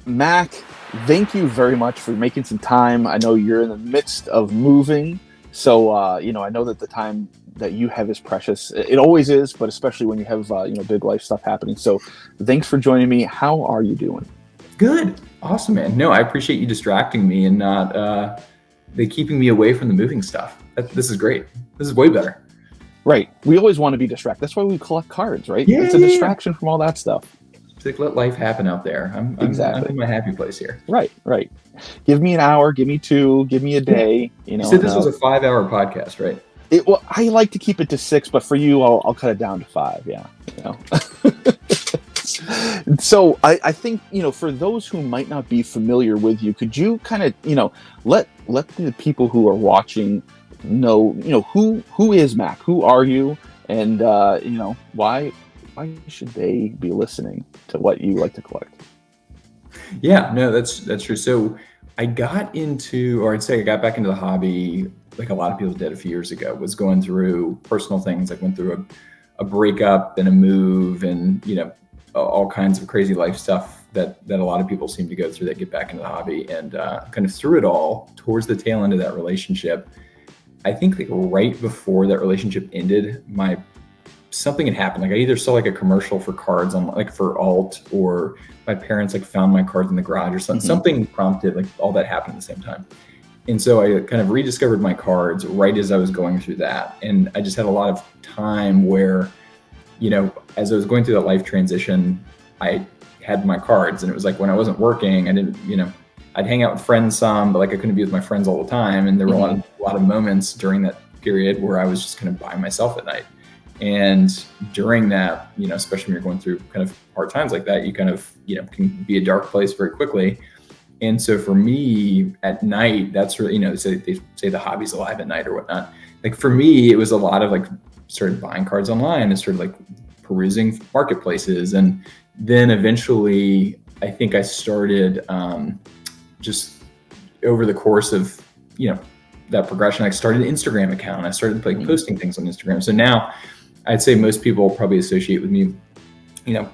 Mac, thank you very much for making some time. I know you're in the midst of moving, so I know that the time that you have is precious. It always is, but especially when you have big life stuff happening. So, thanks for joining me. How are you doing? Good. Awesome, man. No, I appreciate you distracting me and not keeping me away from the moving stuff. This is great. This is way better. Right. We always want to be distracted. That's why we collect cards, right? Yeah, it's a distraction from all that stuff. It's like, let life happen out there. I'm in my happy place here. Right. Give me an hour, give me two, give me a day. You said this was a 5-hour podcast, right? Well, I like to keep it to 6, but for you, I'll cut it down to 5. Yeah. So I think, for those who might not be familiar with you, could you kind of, let the people who are watching know, who is Mac? Who are you? And, why should they be listening to what you like to collect? Yeah, no, that's true. So I got back into the hobby like a lot of people did a few years ago. Was going through personal things, like went through a breakup and a move and, all kinds of crazy life stuff that a lot of people seem to go through that get back into the hobby. And kind of through it all, towards the tail end of that relationship, I think like right before that relationship ended, something had happened. Like I either saw like a commercial for cards on like for alt, or my parents like found my cards in the garage or something. Mm-hmm. Something prompted like all that happened at the same time. And so I kind of rediscovered my cards right as I was going through that. And I just had a lot of time where, as I was going through that life transition, I had my cards, and it was like when I wasn't working, I didn't, I'd hang out with friends some, but like I couldn't be with my friends all the time. And there were a lot of moments during that period where I was just kind of by myself at night. And during that, especially when you're going through kind of hard times like that, you kind of, can be a dark place very quickly. And so for me at night, that's really, they say the hobby's alive at night or whatnot. Like for me, it was a lot of like started buying cards online and started like perusing marketplaces. And then eventually I think I started just over the course of, that progression, I started an Instagram account. I started like posting things on Instagram. So now I'd say most people probably associate with me,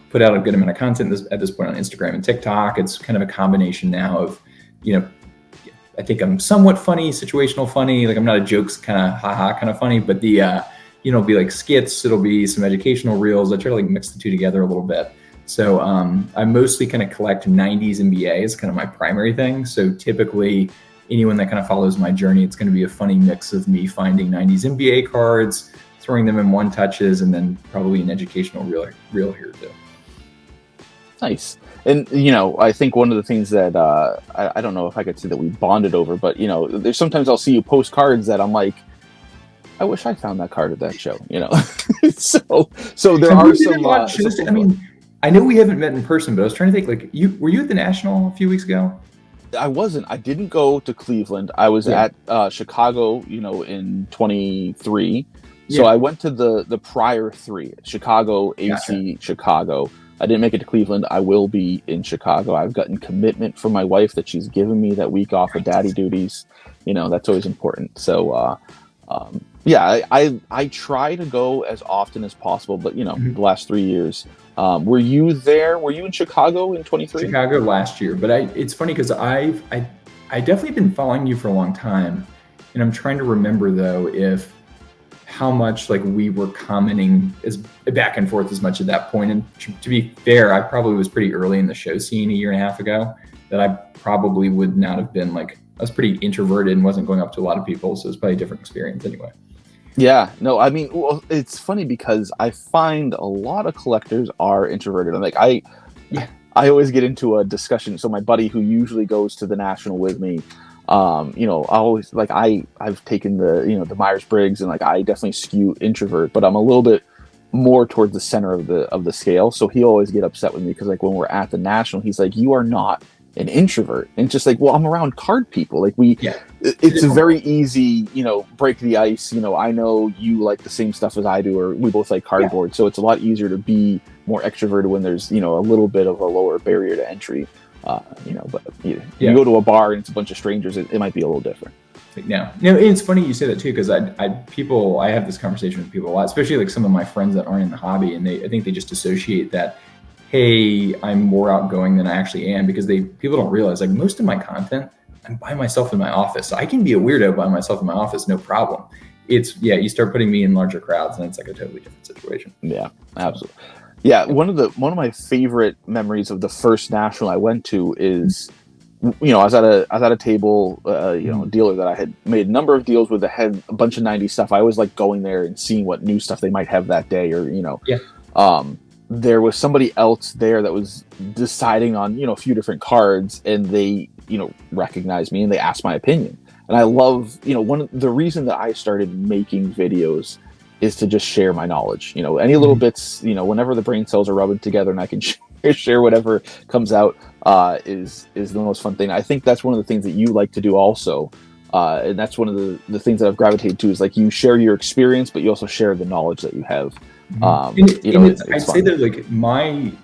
put out a good amount of content at this point on Instagram and TikTok. It's kind of a combination now of, I think I'm somewhat funny, situational funny. Like I'm not a jokes kind of haha kind of funny, but it'll be like skits. It'll be some educational reels. I try to like mix the two together a little bit. So I mostly kind of collect 90s NBA is kind of my primary thing. So typically anyone that kind of follows my journey, it's going to be a funny mix of me finding 90s NBA cards, throwing them in one touches, and then probably an educational reel here too. Nice. And, I think one of the things that I don't know if I could say that we bonded over, but, there's sometimes I'll see you post cards that I'm like, I wish I found that card at that show, So there are some. I mean, I know we haven't met in person, but I was trying to think, like, were you at the National a few weeks ago? I wasn't. I didn't go to Cleveland. I was at Chicago, in 23. So I went to the prior 3, Chicago, AC, gotcha. Chicago. I didn't make it to Cleveland. I will be in Chicago. I've gotten commitment from my wife that she's given me that week off of daddy duties. That's always important. So, I try to go as often as possible, but the last 3 years, were you there? Were you in Chicago in 23? Chicago last year, but it's funny because I definitely been following you for a long time, and I'm trying to remember though how much like we were commenting as back and forth as much at that point. And to be fair, I probably was pretty early in the show scene a year and a half ago that I probably would not have been like, I was pretty introverted and wasn't going up to a lot of people. So it's probably a different experience anyway. Yeah, no, I mean, well, it's funny because I find a lot of collectors are introverted. I'm like, I always get into a discussion. So my buddy who usually goes to the National with me, I always like, I've taken the Myers-Briggs, and like, I definitely skew introvert, but I'm a little bit more towards the center of the scale. So he always get upset with me because like when we're at the National, he's like, you are not an introvert. And it's just like, well, I'm around card people. Like it's a very easy, break the ice. I know you like the same stuff as I do, or we both like cardboard. Yeah. So it's a lot easier to be more extroverted when there's, a little bit of a lower barrier to entry. But you go to a bar and it's a bunch of strangers, it might be a little different. No, it's funny you say that too, because I have this conversation with people a lot, especially like some of my friends that aren't in the hobby, and I think they just associate that, hey, I'm more outgoing than I actually am, because people don't realize, like, most of my content, I'm by myself in my office. So I can be a weirdo by myself in my office, no problem. You start putting me in larger crowds and it's like a totally different situation. Yeah, absolutely. Yeah, one of my favorite memories of the first national I went to is, I was at a table, a dealer that I had made a number of deals with that had a bunch of 90s stuff. I always like going there and seeing what new stuff they might have that day, or there was somebody else there that was deciding on a few different cards, and they recognized me and they asked my opinion. And I love, the reason that I started making videos is to just share my knowledge. Any little bits, whenever the brain cells are rubbing together and I can share whatever comes out, is the most fun thing. I think that's one of the things that you like to do also. And that's one of the things that I've gravitated to, is like, you share your experience, but you also share the knowledge that you have. I'd say that, like,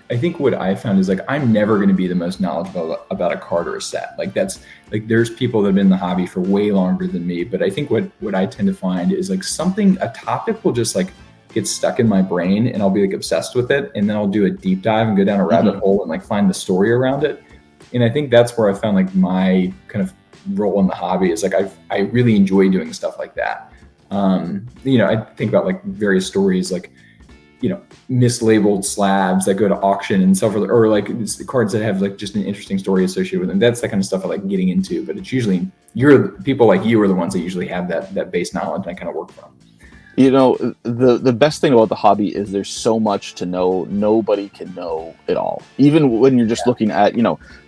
I think what I found is, like, I'm never going to be the most knowledgeable about a card or a set. Like, that's like, there's people that have been in the hobby for way longer than me, but I think what I tend to find is, like, a topic will just, like, get stuck in my brain and I'll be, like, obsessed with it, and then I'll do a deep dive and go down a rabbit hole and, like, find the story around it. And I think that's where I found, like, my kind of role in the hobby is, like, I really enjoy doing stuff like that. I think about, like, various stories, like, mislabeled slabs that go to auction and stuff, or like cards that have, like, just an interesting story associated with them. That's the kind of stuff I like getting into, but it's usually people like you are the ones that usually have that base knowledge I kind of work from. The best thing about the hobby is there's so much to know. Nobody can know it all. Even when you're just looking at,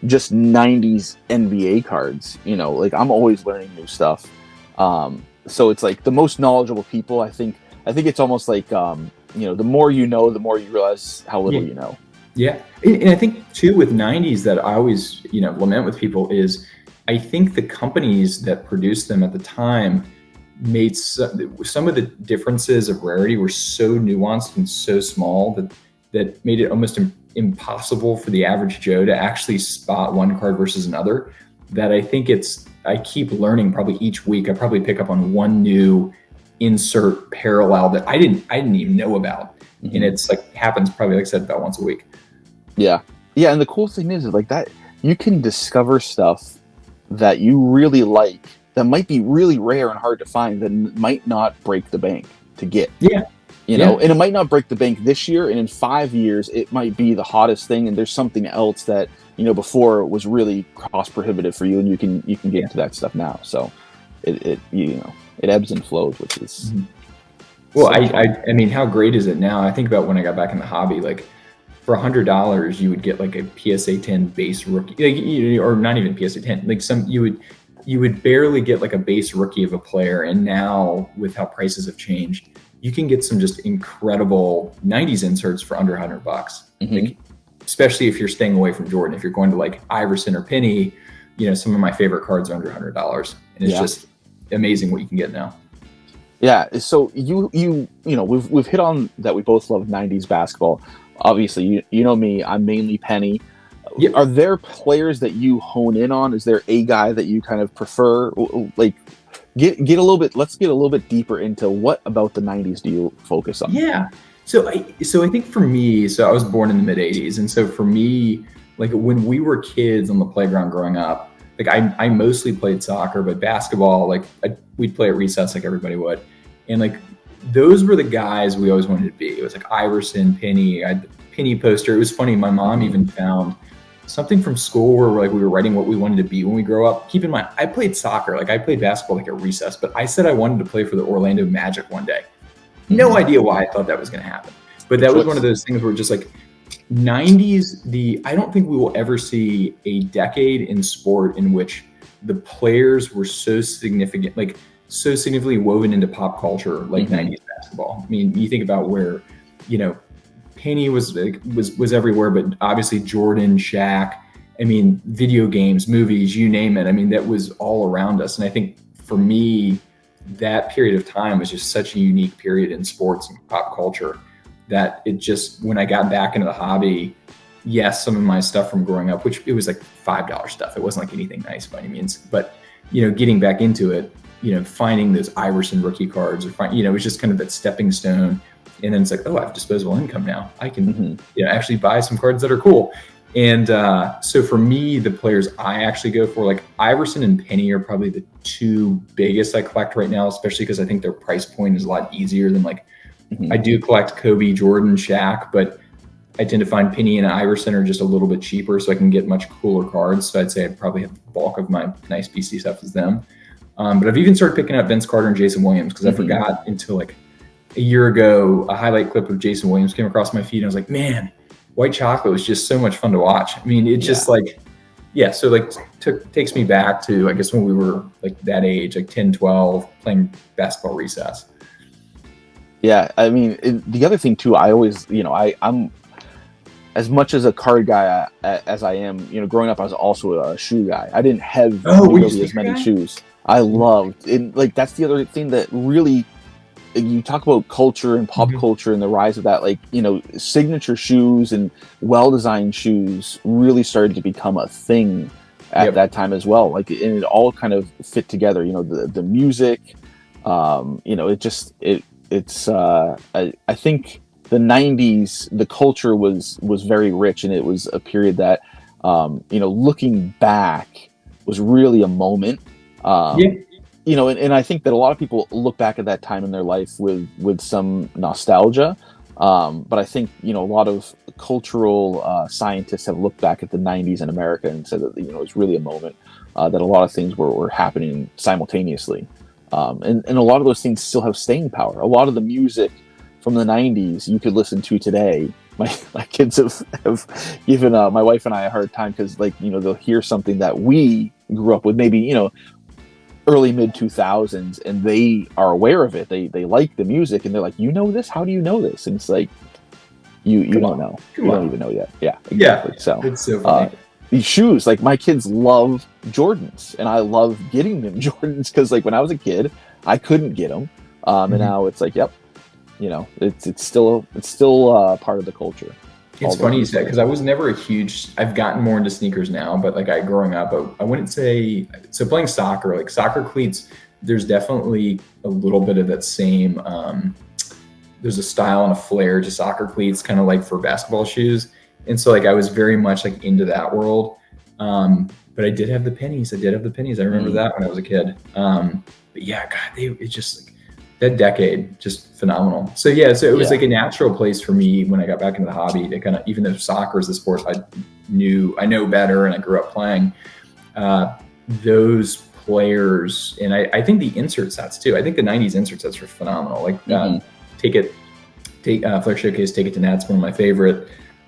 just 90s NBA cards, like, I'm always learning new stuff. So it's like the most knowledgeable people, I think it's almost like, the more you know, the more you realize how little you know. Yeah. And I think too, with 90s, that I always, lament with people is, I think the companies that produced them at the time made some of the differences of rarity were so nuanced and so small that made it almost impossible for the average Joe to actually spot one card versus another. That I think I keep learning probably each week. I probably pick up on one new insert parallel that I didn't even know about. And it's like, happens probably, like I said, about once a week. Yeah. And the cool thing is like that you can discover stuff that you really like that might be really rare and hard to find, that might not break the bank to get. And it might not break the bank this year, and in 5 years it might be the hottest thing, and there's something else that before was really cost prohibitive for you, and you can get into that stuff now. So it ebbs and flows, which is well, I mean, how great is it now? I think about when I got back in the hobby, like, for $100 you would get, like, a PSA 10 base rookie, like, or not even PSA 10, like, you would barely get, like, a base rookie of a player. And now, with how prices have changed, you can get some just incredible 90s inserts for under $100. Like, especially if you're staying away from Jordan. If you're going to, like, Iverson or Penny, some of my favorite cards are under $100, and it's just amazing what you can get now. Yeah. So we've hit on that. We both love 90s basketball. Obviously, you know me. I'm mainly Penny. Yep. Are there players that you hone in on? Is there a guy that you kind of prefer? Like, let's get a little bit deeper into what about the 90s do you focus on? Yeah. So I think for me, I was born in the mid 80s. And so for me, like, when we were kids on the playground growing up, like, I mostly played soccer, but basketball, like, we'd play at recess like everybody would. And, like, those were the guys we always wanted to be. It was like Iverson, Penny. I had the Penny poster. It was funny. My mom even found something from school where, like, we were writing what we wanted to be when we grow up. Keep in mind, I played soccer. Like, I played basketball, like, at recess, but I said I wanted to play for the Orlando Magic one day. No idea why I thought that was going to happen. But that was one of those things where, just like, 90s, I don't think we will ever see a decade in sport in which the players were so significantly woven into pop culture, like 90s basketball. I mean, you think about where, Penny was everywhere, but obviously Jordan, Shaq, I mean, video games, movies, you name it. I mean, that was all around us. And I think for me, that period of time was just such a unique period in sports and pop culture that it just, when I got back into the hobby, yes, some of my stuff from growing up, which it was like $5 stuff. It wasn't like anything nice by any means, but, getting back into it, finding those Iverson rookie cards, it was just kind of that stepping stone. And then it's like, oh, I have disposable income now. I can Mm-hmm. actually buy some cards that are cool. And so for me, the players I actually go for, like Iverson and Penny, are probably the two biggest I collect right now, especially because I think their price point is a lot easier than like, I do collect Kobe, Jordan, Shaq, but I tend to find Penny and Iverson are just a little bit cheaper, so I can get much cooler cards. So I'd say I probably have the bulk of my nice BC stuff is them. But I've even started picking up Vince Carter and Jason Williams because I forgot until like a year ago, a highlight clip of Jason Williams came across my feed, and I was like, man, White Chocolate was just so much fun to watch. I mean, it's just like, so like takes me back to, I guess, when we were like that age, like 10, 12, playing basketball recess. Yeah, I mean, the other thing too, I always, I'm as much as a card guy as I am, growing up, I was also a shoe guy. I didn't have nearly as many shoes. I loved it. Like, that's the other thing that really, you talk about culture and pop culture and the rise of that, like, signature shoes and well-designed shoes really started to become a thing at that time as well. Like, and it all kind of fit together, the music, I think the 90s, the culture was very rich, and it was a period that, looking back was really a moment. And I think that a lot of people look back at that time in their life with some nostalgia. But I think, a lot of cultural scientists have looked back at the 90s in America and said that, it was really a moment that a lot of things were happening simultaneously. And a lot of those things still have staying power. A lot of the music from the 90s you could listen to today. My kids have given my wife and I a hard time because, like, they'll hear something that we grew up with, maybe, early mid 2000s, and they are aware of it. They like the music, and they're like, this? How do you know this? And it's like, you don't know. You don't even know yet. Yeah, exactly. So it's so funny. These shoes, like, my kids love Jordans, and I love getting them Jordans because, like, when I was a kid, I couldn't get them, and now it's like, it's still part of the culture. It's funny you said, because I was never a huge, I've gotten more into sneakers now, but like growing up, I wouldn't say, so playing soccer, like soccer cleats, there's definitely a little bit of that same, there's a style and a flair to soccer cleats, kind of like for basketball shoes. And so like I was very much like into that world. But I did have the pennies. I remember that when I was a kid. But yeah, God, it's just like, that decade, just phenomenal. So yeah, so it was like a natural place for me when I got back into the hobby to kind of, even though soccer is the sport I know better and I grew up playing, those players, and I think the insert sets too. I think the 90s insert sets were phenomenal. Like Flair Showcase, Take It to Net's one of my favorite.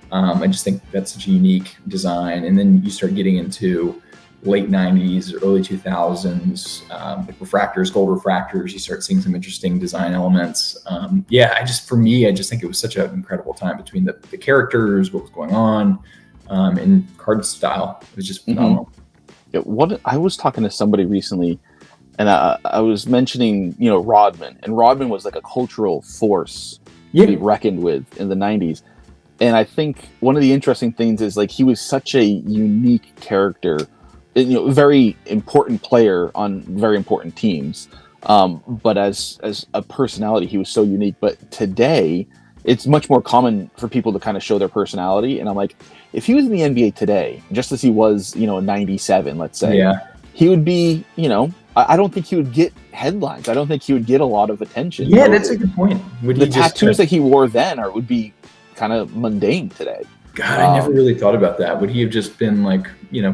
I just think that's such a unique design. And then you start getting into late 90s, early 2000s, like refractors, gold refractors, you start seeing some interesting design elements. For me, I just think it was such an incredible time between the characters, what was going on, and card style. It was just phenomenal. Yeah, I was talking to somebody recently, and I was mentioning, Rodman, and Rodman was like a cultural force to be reckoned with in the 90s. And I think one of the interesting things is, like, he was such a unique character, very important player on very important teams. But as a personality, he was so unique. But today, it's much more common for people to kind of show their personality. And I'm like, if he was in the NBA today, just as he was, in 97, let's say, he would be, I don't think he would get headlines. I don't think he would get a lot of attention. Yeah, that's a good point. The tattoos that he wore then would be kind of mundane today. God, I never really thought about that. Would he have just been like,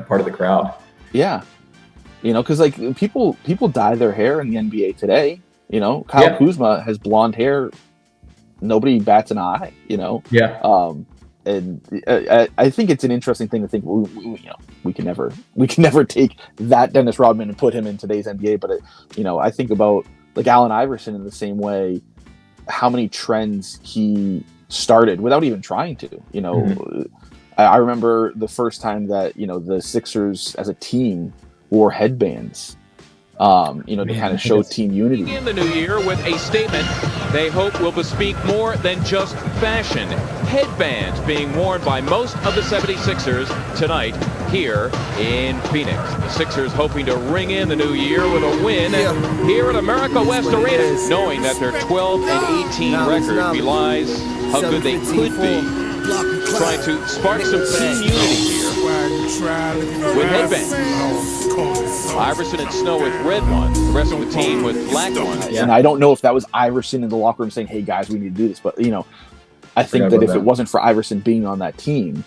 part of the crowd? Yeah. Because like people dye their hair in the NBA today. Kyle Kuzma has blonde hair. Nobody bats an eye, and I think it's an interesting thing to think. We can never take that Dennis Rodman and put him in today's NBA. But I think about like Allen Iverson in the same way. How many trends he started without even trying to. I remember the first time that the Sixers as a team wore headbands. to kind of show team unity. In the new year with a statement they hope will bespeak more than just fashion. Headbands being worn by most of the 76ers tonight here in Phoenix. The Sixers hoping to ring in the new year with a win here at America West Arena, knowing that their 12-18 record belies how good they could be. Trying to spark some team unity here with headbands. Iverson and Snow with red ones, the rest of the team with black ones. And I don't know if that was Iverson in the locker room saying, "Hey guys, we need to do this," but I think that if it wasn't for Iverson being on that team,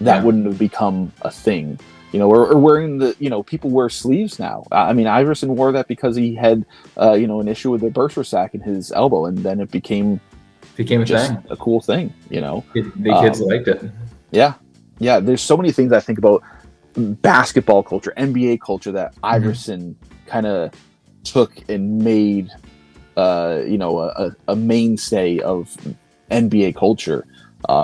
that wouldn't have become a thing. Or wearing people wear sleeves now. I mean, Iverson wore that because he had an issue with a burst sac in his elbow, and then it became a cool thing. The kids liked it. Yeah. There's so many things I think about basketball culture, NBA culture, that Iverson kind of took and made a mainstay of NBA culture.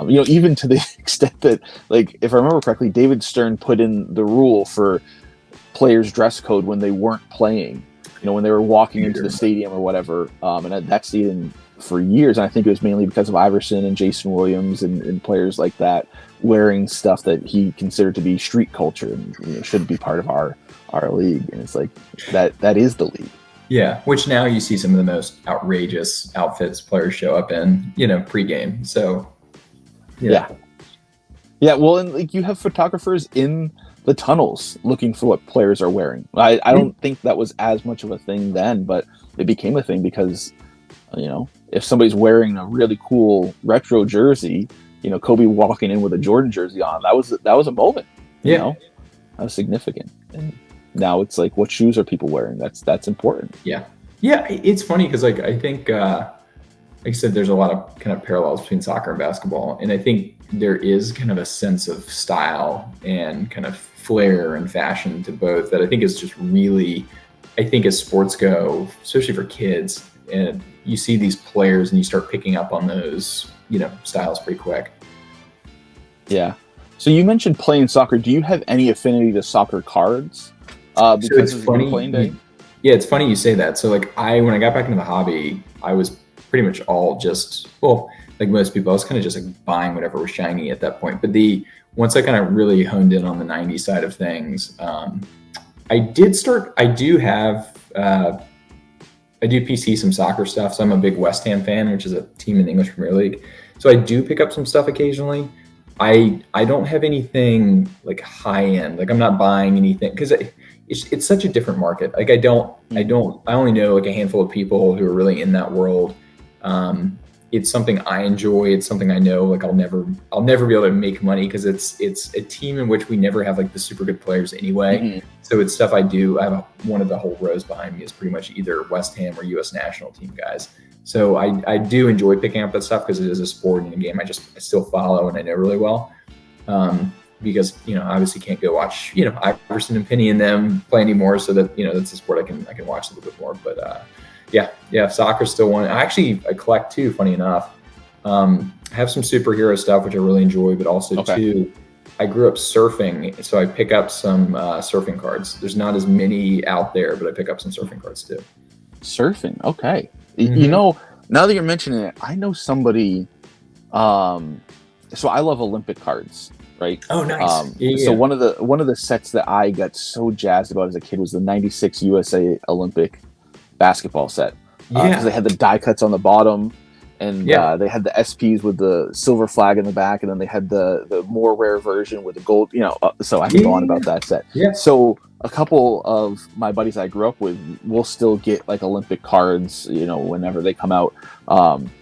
Even to the extent that, like, if I remember correctly, David Stern put in the rule for players' dress code when they weren't playing, when they were walking into the stadium or whatever. And that stayed for years. And I think it was mainly because of Iverson and Jason Williams and players like that wearing stuff that he considered to be street culture and shouldn't be part of our league. And it's like that is the league. Yeah, which now you see some of the most outrageous outfits players show up in, pregame. So, yeah. Well, and like you have photographers in the tunnels looking for what players are wearing. I don't think that was as much of a thing then, but it became a thing because, if somebody's wearing a really cool retro jersey, Kobe walking in with a Jordan jersey on, that was a moment. That was significant. And now it's like, what shoes are people wearing? That's important. Yeah. It's funny because I think, like I said, there's a lot of kind of parallels between soccer and basketball, and I think there is kind of a sense of style and kind of flair and fashion to both that I think is just really, I think as sports go, especially for kids, and you see these players and you start picking up on those, styles pretty quick. Yeah. So you mentioned playing soccer. Do you have any affinity to soccer cards? Because it's funny. Playing day? Yeah, it's funny you say that. So when I got back into the hobby, I was pretty much all just, like most people, I was kind of just like buying whatever was shiny at that point. But once I kind of really honed in on the 90s side of things, I do PC some soccer stuff. So I'm a big West Ham fan, which is a team in the English Premier League. So I do pick up some stuff occasionally. I don't have anything like high end. Like I'm not buying anything because it's such a different market. Like I only know like a handful of people who are really in that world. It's something I enjoy. It's something I know like I'll never be able to make money because it's a team in which we never have like the super good players anyway. Mm-hmm. So it's stuff I do. I have one of the whole rows behind me is pretty much either West Ham or U.S. national team guys. So I do enjoy picking up that stuff because it is a sport and a game I still follow and I know really well. Because obviously can't go watch Iverson and Penny and them play anymore. So that that's a sport I can watch a little bit more. But yeah, soccer's still one. I collect too. Funny enough, I have some superhero stuff which I really enjoy, but also too, I grew up surfing, so I pick up some surfing cards. There's not as many out there, but I pick up some surfing cards too. Surfing, okay. Mm-hmm. Now that you're mentioning it, I know somebody. So I love Olympic cards, right? Oh, nice. So one of the sets that I got so jazzed about as a kid was the '96 USA Olympic basketball set. Because they had the die cuts on the bottom, and they had the SPs with the silver flag in the back, and then they had the more rare version with the gold. So I can go on about that set. Yeah. So a couple of my buddies I grew up with will still get like Olympic cards, whenever they come out.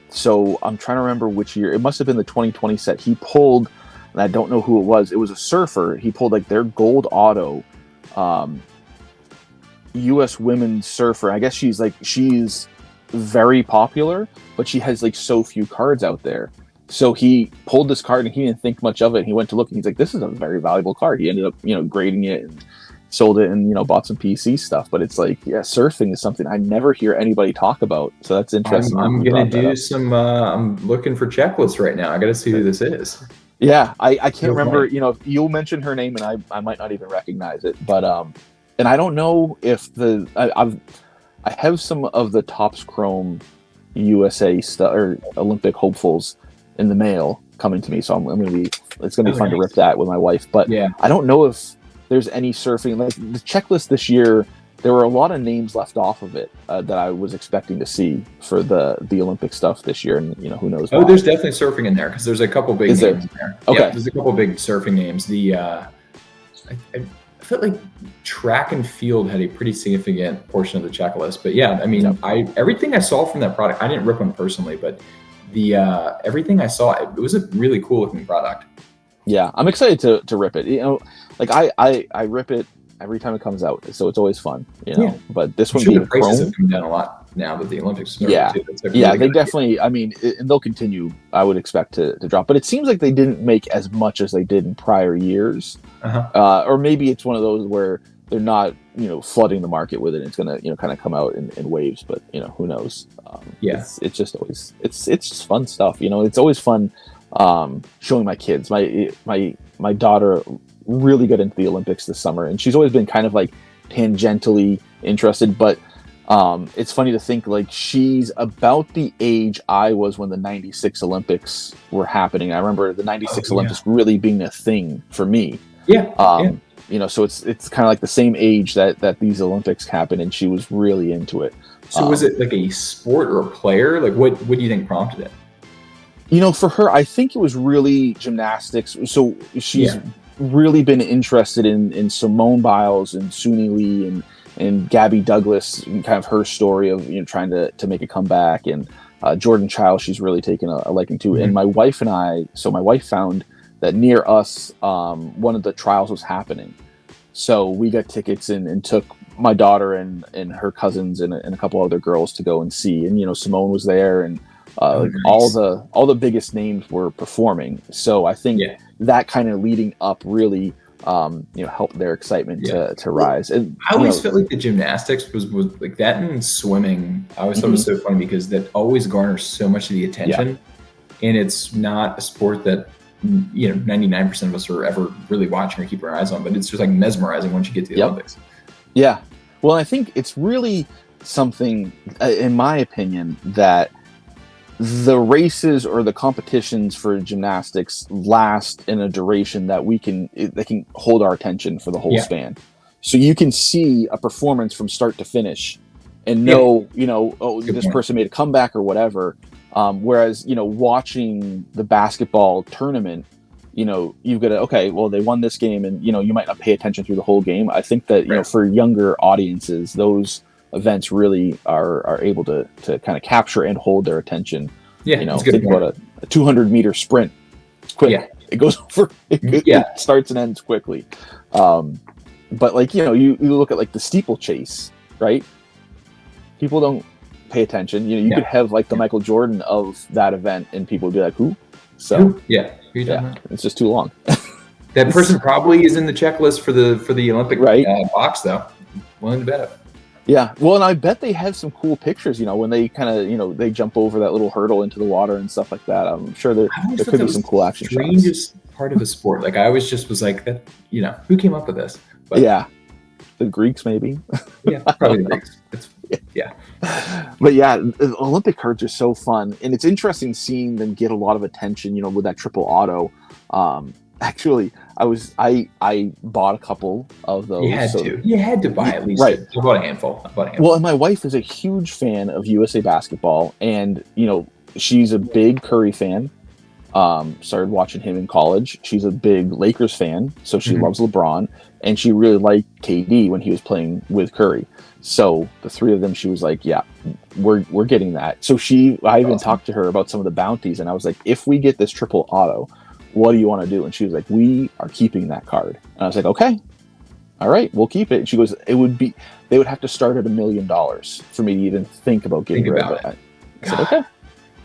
So I'm trying to remember which year. It must have been the 2020 set. He pulled, and I don't know who it was. It was a surfer. He pulled like their gold auto U.S. women's surfer. I guess she's very popular, but she has like so few cards out there. So he pulled this card and he didn't think much of it. He went to look and he's like, this is a very valuable card. He ended up, grading it and sold it and, bought some PC stuff. But it's like, surfing is something I never hear anybody talk about. So that's interesting. I'm going to do some, I'm looking for checklists right now. I got to see who this is. Yeah. I can't remember, you'll mention her name and I might not even recognize it, but and I don't know if I have some of the Topps Chrome USA stuff or Olympic hopefuls in the mail coming to me, so it's gonna be fun to rip that with my wife. But Yeah. I don't know if there's any surfing, like the checklist this year. There were a lot of names left off of it that I was expecting to see for the Olympic stuff this year, and who knows. Oh, there's definitely surfing in there because there's a couple big names in there. Okay, yeah, there's a couple big surfing names. I felt like track and field had a pretty significant portion of the checklist, but yeah, I mean, everything I saw from that product, I didn't rip one personally, but everything I saw, it was a really cool looking product. Yeah, I'm excited to rip it. Like I rip it every time it comes out, so it's always fun. Yeah. But this one being the prices have come down a lot now that the Olympics are yeah, too. They definitely. I mean, and they'll continue. I would expect to drop, but it seems like they didn't make as much as they did in prior years. Or maybe it's one of those where they're not, flooding the market with it. It's gonna, kind of come out in waves, but who knows? It's just always it's just fun stuff. It's always fun showing my kids. My daughter really got into the Olympics this summer, and she's always been kind of like tangentially interested, but it's funny to think like she's about the age I was when the 96 Olympics were happening. I remember the 96 Olympics really being a thing for me. So it's kind of like the same age that these Olympics happened, and she was really into it. So was it like a sport or a player? Like what do you think prompted it? For her, I think it was really gymnastics. So she's really been interested in Simone Biles and Suni Lee and Gabby Douglas, and kind of her story of trying to make a comeback, and Jordan Chiles she's really taken a liking to. And my wife and I, so my wife found that near us one of the trials was happening, so we got tickets and took my daughter and her cousins and a couple other girls to go and see. And Simone was there, and nice. all the biggest names were performing. So I think that kind of leading up really helped their excitement to rise. And I always felt like the gymnastics was like that, and swimming I always thought was so funny because that always garners so much of the attention, and it's not a sport that 99% of us are ever really watching or keep our eyes on, but it's just like mesmerizing once you get to the Olympics. Yeah, well, I think it's really something, in my opinion, that the races or the competitions for gymnastics last in a duration that they can hold our attention for the whole span. So you can see a performance from start to finish and know, this person made a comeback or whatever. Whereas, watching the basketball tournament, you've got to, they won this game, and, you might not pay attention through the whole game. I think that, for younger audiences, those events really are able to kind of capture and hold their attention. Think about a 200-meter sprint. It's quick. Yeah. It goes over. It starts and ends quickly. But you look at the steeplechase, right? People don't pay attention. You could have the Michael Jordan of that event, and people would be like, "Who?" So it's just too long. That person probably is in the checklist for the Olympic box, though. Willing to bet it. Yeah, well, and I bet they have some cool pictures. When they kind of they jump over that little hurdle into the water and stuff like that. I'm sure there could be some cool action shots. Strangest part of the sport. I always just was like that. Who came up with this? But, the Greeks maybe. Yeah, probably the Greeks. But the Olympic cards are so fun, and it's interesting seeing them get a lot of attention. With that triple auto. Actually, I bought a couple of those. You had to buy at least I bought a handful. Well, and my wife is a huge fan of USA basketball, and she's a big Curry fan. Started watching him in college. She's a big Lakers fan, so she loves LeBron, and she really liked KD when he was playing with Curry. So the three of them, she was like, "Yeah, we're getting that." So I even talked to her about some of the bounties, and I was like, "If we get this triple auto, what do you want to do?" And she was like, "We are keeping that card." And I was like, "Okay, all right, we'll keep it." And she goes, they would have to start at $1 million for me to even think about getting rid of it. I said, "Okay,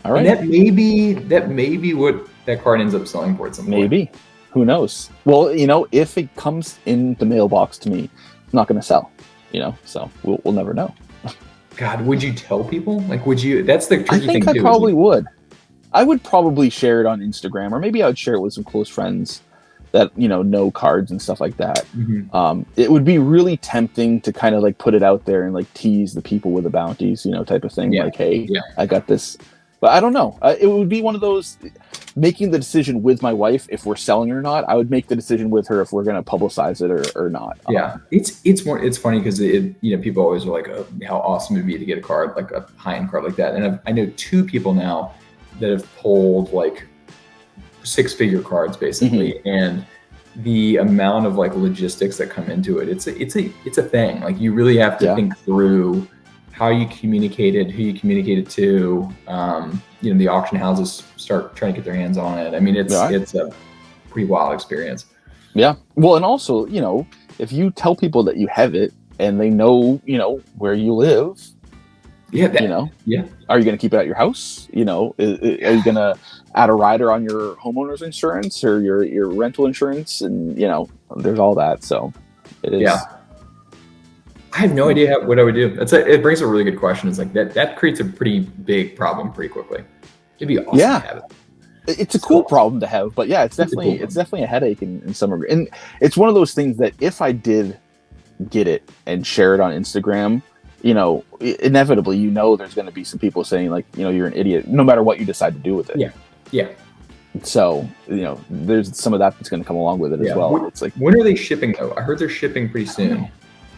all right." And that may be what that card ends up selling for at some point. Maybe. Who knows? Well, if it comes in the mailbox to me, it's not going to sell. So we'll never know. God, would you tell people? Would you? That's the tricky thing too. I think I probably would. I would probably share it on Instagram, or maybe I would share it with some close friends. that know cards and stuff like that. Mm-hmm. It would be really tempting to kind of like put it out there and like tease the people with the bounties, type of thing. Yeah. Like, hey, Yeah. I got this. But I don't know. It would be one of those, making the decision with my wife if we're selling or not. I would make the decision with her if we're going to publicize it or not. Yeah, it's funny because people always are like, oh, how awesome it'd be to get a card, like a high-end card like that. And I know 2 people now that have pulled like 6-figure cards basically, and the amount of like logistics that come into it, it's a thing. Like you really have to think through how you communicate it, who you communicate it to. The auction houses start trying to get their hands on it. I mean, it's a pretty wild experience. Yeah. Well, and also, if you tell people that you have it and they know, where you live, are you going to keep it at your house? Are you going to add a rider on your homeowner's insurance or your rental insurance? And, there's all that. So it is. Yeah. I have no idea what I would do. It brings a really good question. It's like that creates a pretty big problem pretty quickly. It'd be awesome to have it. It's a cool problem to have, but it's definitely a headache in some regard. And it's one of those things that if I did get it and share it on Instagram, inevitably, there's going to be some people saying like, you're an idiot, no matter what you decide to do with it. Yeah. Yeah. So, there's some of that that's going to come along with it as well. It's like, when are they shipping though? I heard they're shipping pretty soon.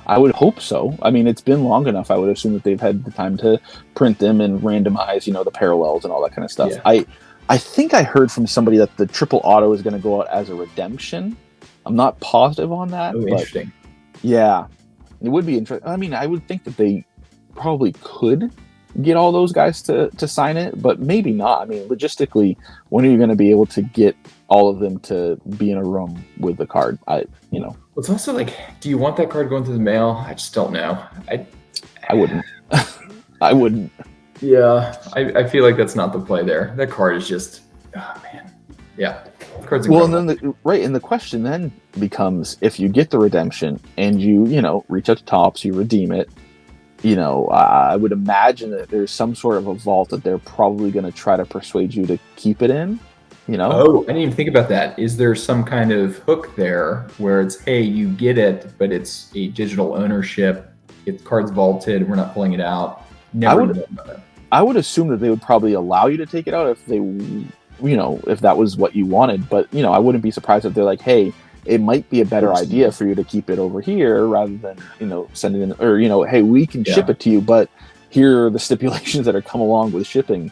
I would hope so. I mean, it's been long enough. I would assume that they've had the time to print them and randomize, the parallels and all that kind of stuff. Yeah. I think I heard from somebody that the triple auto is going to go out as a redemption. I'm not positive on that. Oh, but interesting. Yeah, it would be interesting. I mean, I would think that they probably could get all those guys to sign it, but maybe not. I mean, logistically, when are you going to be able to get all of them to be in a room with the card? It's also like, do you want that card going through the mail? I just don't know. I wouldn't. I wouldn't. Yeah, I feel like that's not the play there. That card is just, oh man. Yeah. Card's well, and then the question then becomes, if you get the redemption and you reach out to Topps, you redeem it, I would imagine that there's some sort of a vault that they're probably going to try to persuade you to keep it in. Oh, I didn't even think about that. Is there some kind of hook there where it's, hey, you get it, but it's a digital ownership, it's card's vaulted, we're not pulling it out? I would assume that they would probably allow you to take it out if they, if that was what you wanted. But, I wouldn't be surprised if they're like, hey, it might be a better idea for you to keep it over here rather than, send it in, or, hey, we can ship it to you, but here are the stipulations that are come along with shipping.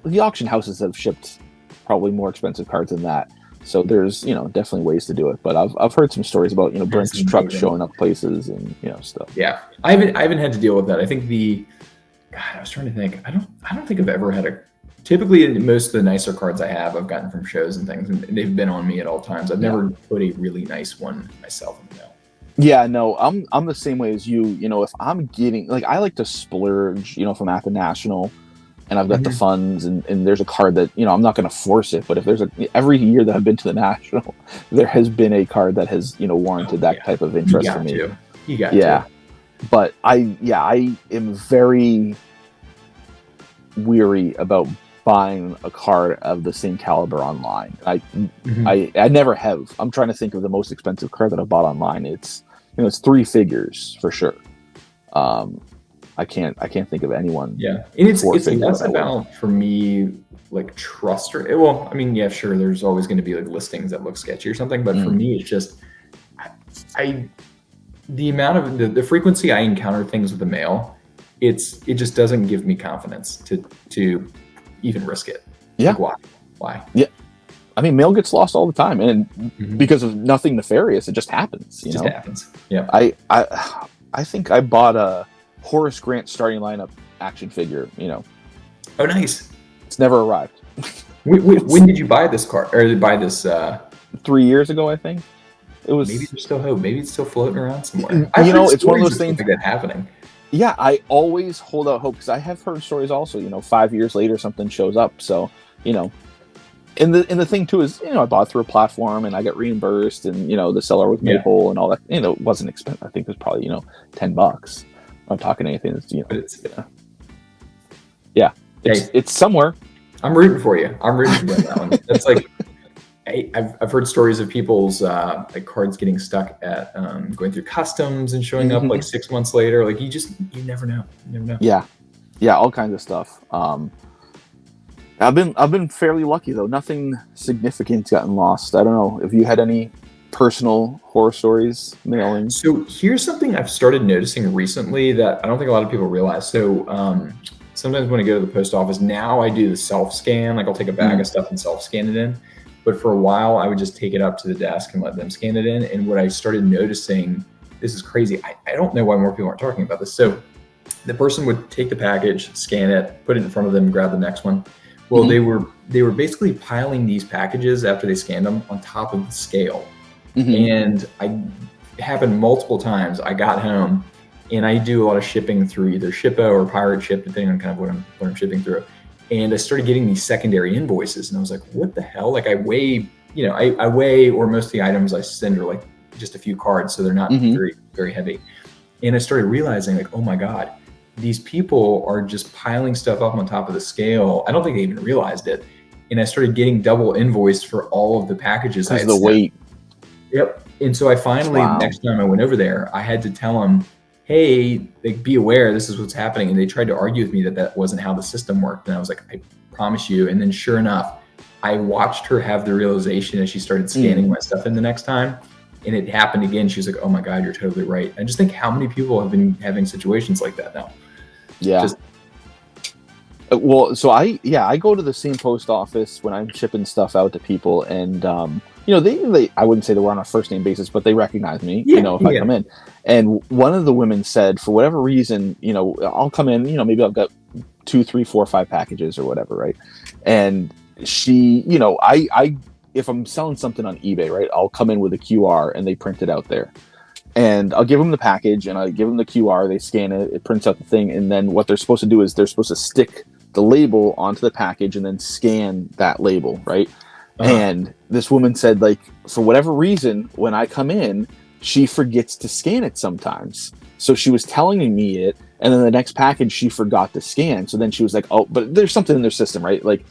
The auction houses have shipped probably more expensive cards than that. So there's, definitely ways to do it. But I've heard some stories about, Brink's trucks showing up places and, stuff. Yeah. I haven't had to deal with that. I think I was trying to think. I don't think I've ever had typically most of the nicer cards I have, I've gotten from shows and things, and they've been on me at all times. I've never put a really nice one myself in the mail. Yeah, no, I'm the same way as you. If I'm getting, like, I like to splurge, if I'm at the National and I've got the funds and there's a card that, I'm not going to force it, but if there's every year that I've been to the National, there has been a card that has, warranted that type of interest for me. You got to. But I am very weary about buying a card of the same caliber online. I never have. I'm trying to think of the most expensive card that I bought online. It's, it's 3 figures for sure. I can't think of anyone. Yeah, and it's less about, for me, like trust or, well, I mean, yeah, sure, there's always going to be like listings that look sketchy or something, but for me, it's just the amount of the frequency I encounter things with the mail, it just doesn't give me confidence to even risk it. Yeah. Like, why? Yeah. I mean, mail gets lost all the time, and because of nothing nefarious, it just happens. It just happens. Yeah. I think I bought a Horace Grant starting lineup action figure. Oh, nice. It's never arrived. When did you buy this card, or buy this? 3 years ago, I think. It was. Maybe there's still hope. Maybe it's still floating around somewhere. It's one of those things like that happening. Yeah, I always hold out hope because I have heard stories also. 5 years later, something shows up. So, and the thing too is, I bought through a platform and I got reimbursed, and the seller was made whole and all that. It wasn't expensive. I think it was probably $10. I'm not talking anything that's it's somewhere. I'm rooting for you. I'm rooting for you on that one. That's like I've heard stories of people's like cards getting stuck at going through customs and showing up like 6 months later. Like you never know. You never know. Yeah, all kinds of stuff. I've been fairly lucky though. Nothing significant's gotten lost. I don't know if you had any personal horror stories mailing. So here's something I've started noticing recently that I don't think a lot of people realize. So sometimes when I go to the post office now, I do the self scan. Like I'll take a bag of stuff and self scan it in. But for a while, I would just take it up to the desk and let them scan it in. And what I started noticing, this is crazy. I don't know why more people aren't talking about this. So the person would take the package, scan it, put it in front of them, grab the next one. Well, they were basically piling these packages after they scanned them on top of the scale. And it happened multiple times. I got home and I do a lot of shipping through either Shippo or Pirate Ship, depending on kind of what I'm shipping through. And I started getting these secondary invoices and I was like, what the hell? Like I weigh, I weigh, or most of the items I send are like just a few cards. So they're not very, very heavy. And I started realizing like, oh my God, these people are just piling stuff up on top of the scale. I don't think they even realized it. And I started getting double invoiced for all of the packages. Because the weight. Yep. And so I finally, next time I went over there, I had to tell them, hey, like, be aware, this is what's happening. And they tried to argue with me that wasn't how the system worked. And I was like, I promise you. And then sure enough, I watched her have the realization as she started scanning my stuff in the next time. And it happened again. She was like, oh my God, you're totally right. I just think how many people have been having situations like that now. Yeah. Well, so I go to the same post office when I'm shipping stuff out to people, and they I wouldn't say they were on a first name basis, but they recognize me, if I come in. And one of the women said, for whatever reason, I'll come in, maybe I've got 2, 3, 4, 5 packages or whatever, right? And she, if I'm selling something on eBay, right, I'll come in with a QR and they print it out there. And I'll give them the package and I give them the QR, they scan it, it prints out the thing. And then what they're supposed to do is they're supposed to stick the label onto the package and then scan that label, right? And this woman said, like, for whatever reason, when I come in, she forgets to scan it sometimes. So she was telling me it, and then the next package she forgot to scan. So then she was like, oh, but there's something in their system, right? Like,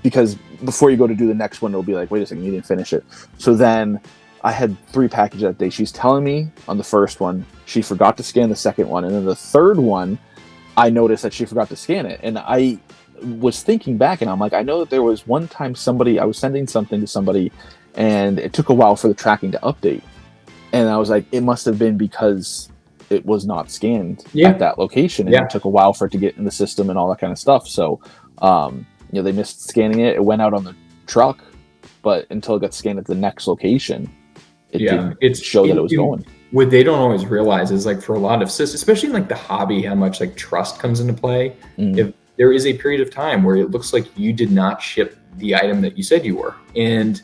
because before you go to do the next one, it'll be like, wait a second, you didn't finish it. So then I had 3 packages that day. She's telling me on the first one, she forgot to scan the second one. And then the third one, I noticed that she forgot to scan it. And I was thinking back and I'm like, I know that there was one time I was sending something to somebody and it took a while for the tracking to update. And I was like, it must have been because it was not scanned at that location. And it took a while for it to get in the system and all that kind of stuff. So, they missed scanning it. It went out on the truck, but until it got scanned at the next location, it didn't show that it was going. What they don't always realize is, like, for a lot of especially in like the hobby, how much like trust comes into play. If there is a period of time where it looks like you did not ship the item that you said you were, and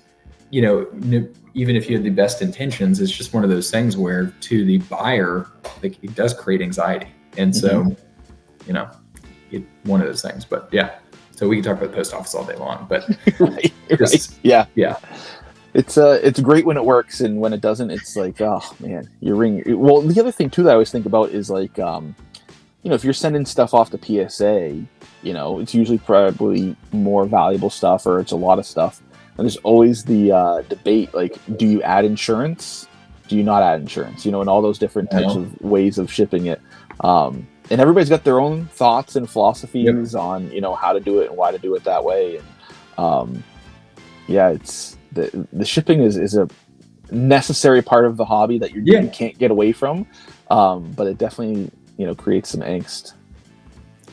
even if you had the best intentions, it's just one of those things where to the buyer, like, it does create anxiety. And so, one of those things. But yeah, so we can talk about the post office all day long. But right. Yeah. It's great when it works, and when it doesn't, it's like, oh man, you're ringing. Well, the other thing too that I always think about is like, if you're sending stuff off to PSA, it's usually probably more valuable stuff, or it's a lot of stuff. And there's always the debate, like, do you add insurance? Do you not add insurance? And all those different types of ways of shipping it. And everybody's got their own thoughts and philosophies on, how to do it and why to do it that way. And it's the shipping is a necessary part of the hobby that you can't get away from. But it definitely, creates some angst.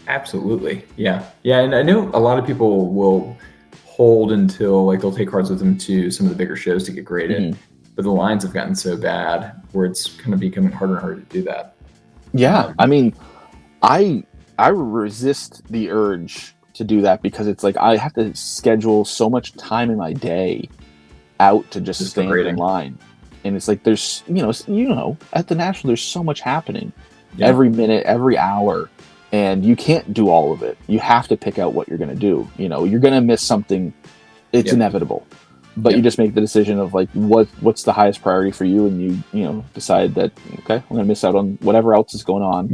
Absolutely. Yeah. And I know a lot of people will hold until, like, they'll take cards with them to some of the bigger shows to get graded, but the lines have gotten so bad where it's kind of becoming harder and harder to do that. Yeah. I mean, I resist the urge to do that because it's like I have to schedule so much time in my day out to just stand in line. And it's like there's, at the National, there's so much happening every minute, every hour. And you can't do all of it. You have to pick out what you're going to do. You're going to miss something. It's inevitable. But you just make the decision of, like, what's the highest priority for you, and you decide that, okay, I'm going to miss out on whatever else is going on.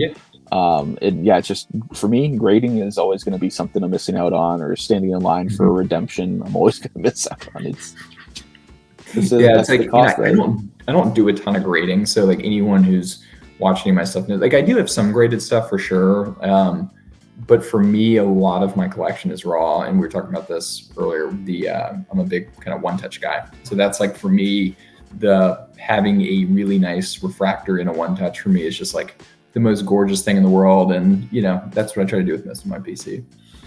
It's just, for me, grading is always going to be something I'm missing out on, or standing in line for a redemption I'm always going to miss out on. Yeah, it's That's like, the cost, right? I don't do a ton of grading, so like anyone who's watching my stuff knows, like I do have some graded stuff for sure. But for me, a lot of my collection is raw, and we were talking about this earlier. I'm a big kind of one-touch guy, so that's like for me, the having a really nice refractor in a one-touch for me is just like the most gorgeous thing in the world, and that's what I try to do with most of my PC.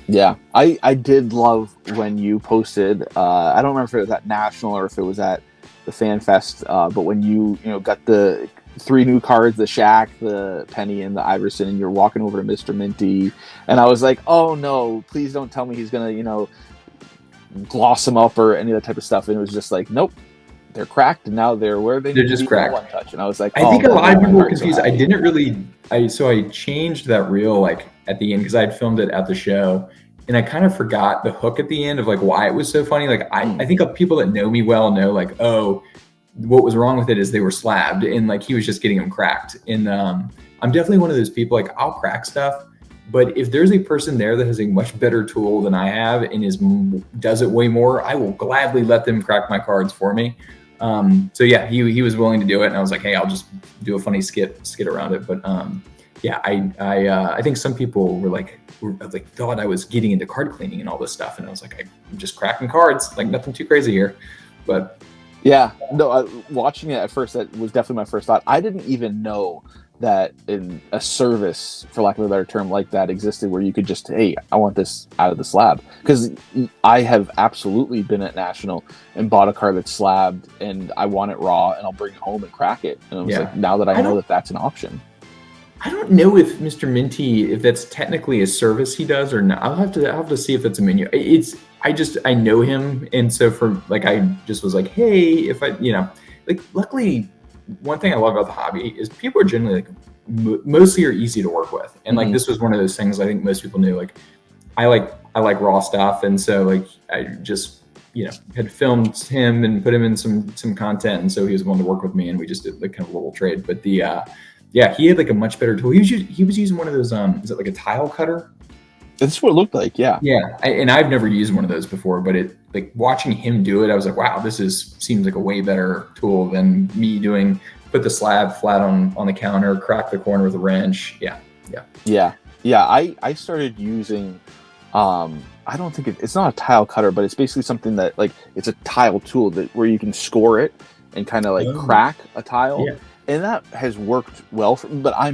Yeah, I did love when you posted. I don't remember if it was at National or if it was at the Fan Fest, but when you got the 3 new cards, the Shaq, the Penny, and the Iverson, and you're walking over to Mr. Minty, and I was like, oh no, please don't tell me he's gonna gloss them up or any of that type of stuff. And it was just like, nope, they're cracked, and now they're where they They're need just to be cracked. One touch. And I was like, I think a lot of people were confused. So I didn't really. I changed that reel like at the end because I had filmed it at the show, and I kind of forgot the hook at the end of like why it was so funny. Like I think of people that know me well know like, oh, what was wrong with it is they were slabbed, and like he was just getting them cracked. And I'm definitely one of those people, like I'll crack stuff, but if there's a person there that has a much better tool than I have and does it way more, I will gladly let them crack my cards for me. So yeah, he was willing to do it, and I was like, hey, I'll just do a funny skit around it. But yeah, I think some people were like thought I was getting into card cleaning and all this stuff, and I was like, I'm just cracking cards, like nothing too crazy here. But yeah, no, watching it at first, that was definitely my first thought. I didn't even know that in a service, for lack of a better term, like that existed, where you could just, hey, I want this out of the slab. Because I have absolutely been at National and bought a card that's slabbed, and I want it raw, and I'll bring it home and crack it. And I was like, now that I know that that's an option. I don't know if Mr. Minty, if that's technically a service he does or not. I'll have to see if it's a menu. I know him, and so for like I just was like, hey, if I like luckily one thing I love about the hobby is people are generally like mostly are easy to work with, and like this was one of those things I think most people knew. Like I like raw stuff, and so like I just had filmed him and put him in some content, and so he was willing to work with me, and we just did like kind of a little trade. But yeah, he had like a much better tool. He was using one of those is it like a tile cutter? That's what it looked like, yeah. Yeah, and I've never used one of those before, but it like watching him do it, I was like, wow, this seems like a way better tool than me put the slab flat on the counter, crack the corner with a wrench. Yeah. I started using I don't think it's not a tile cutter, but it's basically something that like it's a tile tool where you can score it and kind of like crack a tile. Yeah. And that has worked well for me, but I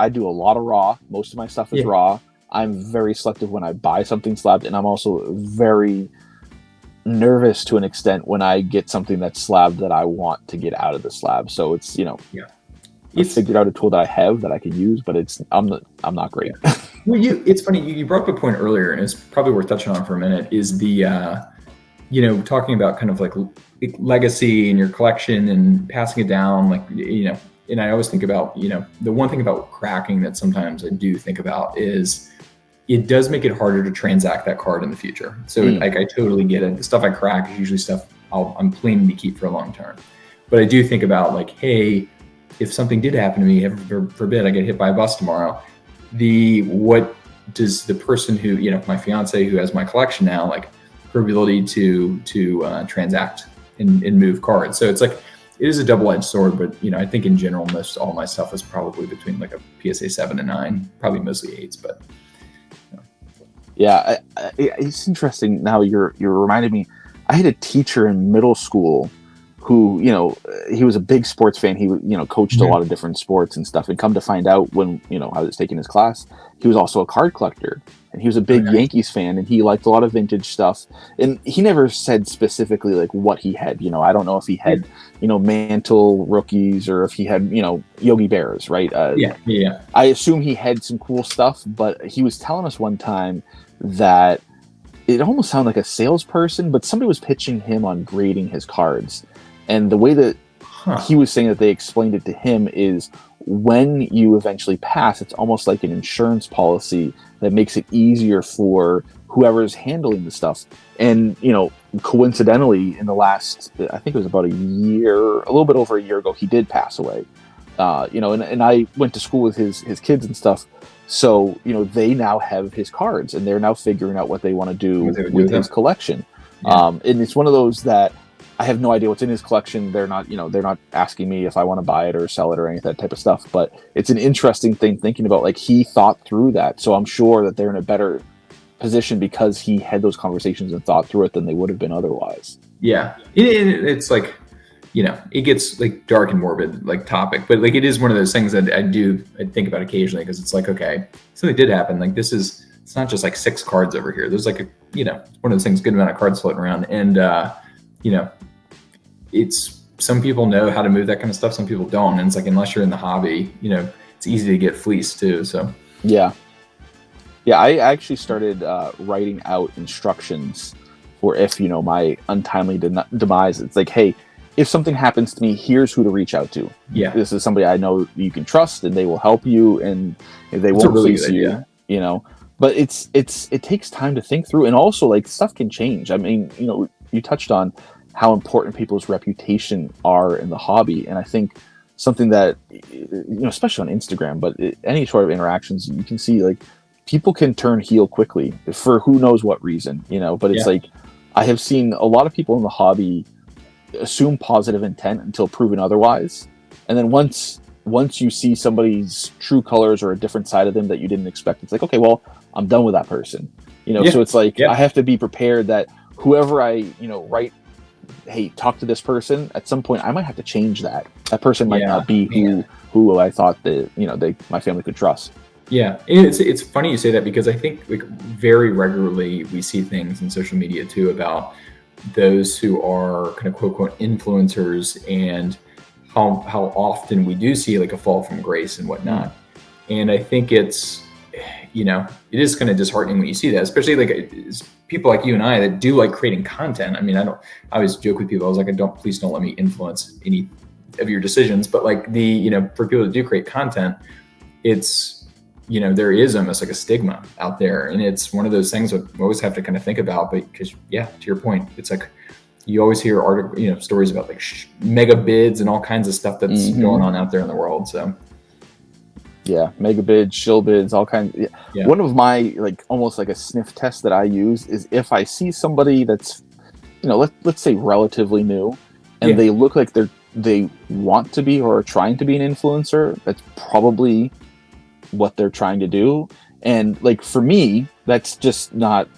do a lot of raw. Most of my stuff is raw. I'm very selective when I buy something slabbed, and I'm also very nervous to an extent when I get something that's slabbed that I want to get out of the slab. So it's I figured out a tool that I have that I can use, but I'm not great. Well, it's funny you brought up a point earlier, and it's probably worth touching on for a minute. Is the talking about kind of like legacy in your collection and passing it down, like and I always think about the one thing about cracking that sometimes I do think about is it does make it harder to transact that card in the future. So like I totally get it. The stuff I crack is usually stuff I'm planning to keep for a long term. But I do think about like, hey, if something did happen to me, heaven forbid, I get hit by a bus tomorrow, what does the person who, my fiance who has my collection now, like her ability to transact and move cards. So it's like, it is a double-edged sword, but I think in general, all my stuff is probably between like a PSA 7 and 9, probably mostly 8s, but. Yeah, it's interesting. Now you're reminding me. I had a teacher in middle school who, he was a big sports fan. He, coached a lot of different sports and stuff. And come to find out when, I was taking his class, he was also a card collector. And he was a big Yankees fan, and he liked a lot of vintage stuff. And he never said specifically like what he had. I don't know if he had, Mantle rookies or if he had, Yogi Bears, right? I assume he had some cool stuff, but he was telling us one time that it almost sounded like a salesperson, but somebody was pitching him on grading his cards. And the way that he was saying that they explained it to him is when you eventually pass, it's almost like an insurance policy that makes it easier for whoever's handling the stuff. And, coincidentally, in the last, I think it was about a little bit over a year ago, he did pass away. And I went to school with his kids and stuff. So, they now have his cards, and they're now figuring out what they want to do with his collection. And it's one of those that I have no idea what's in his collection. They're not asking me if I want to buy it or sell it or any of that type of stuff. But it's an interesting thing thinking about, like, he thought through that. So I'm sure that they're in a better position because he had those conversations and thought through it than they would have been otherwise. Yeah. It's like, it gets like dark and morbid, like topic, but like, it is one of those things that I think about occasionally, because it's like, okay, something did happen. Like, it's not just like 6 cards over here. There's like one of those things, good amount of cards floating around. And, it's, some people know how to move that kind of stuff. Some people don't. And it's like, unless you're in the hobby, it's easy to get fleeced too. So, yeah, I actually started writing out instructions for if, my untimely demise. It's like, hey, if something happens to me, here's who to reach out to. Yeah. This is somebody I know you can trust, and they will help you, and they won't fleece you, But it takes time to think through, and also, like, stuff can change. I mean, you touched on how important people's reputation are in the hobby, and I think something that, especially on Instagram, but any sort of interactions, you can see, like, people can turn heel quickly for who knows what reason, but it's like, I have seen a lot of people in the hobby assume positive intent until proven otherwise, and then once you see somebody's true colors or a different side of them that you didn't expect, it's like, okay, well, I'm done with that person, so it's like, I have to be prepared that whoever I write, hey, talk to this person, at some point I might have to change that person might not be who I thought that my family could trust. Yeah, it's funny you say that, because I think, like, very regularly we see things in social media too about those who are kind of quote unquote influencers, and how often we do see, like, a fall from grace and whatnot. And I think it's, it is kind of disheartening when you see that, especially like people like you and I that do like creating content. I mean, I always joke with people. I was like, please don't let me influence any of your decisions. But like for people that do create content, it's, there is almost like a stigma out there. And it's one of those things that we always have to kind of think about, because to your point, it's like, you always hear stories about like mega bids and all kinds of stuff that's going on out there in the world. So yeah, mega bids, shill bids, all kinds. Yeah. One of my, like, almost like a sniff test that I use is if I see somebody that's, let's say relatively new, and they look like they want to be or are trying to be an influencer, that's probably what they're trying to do. And like, for me, that's not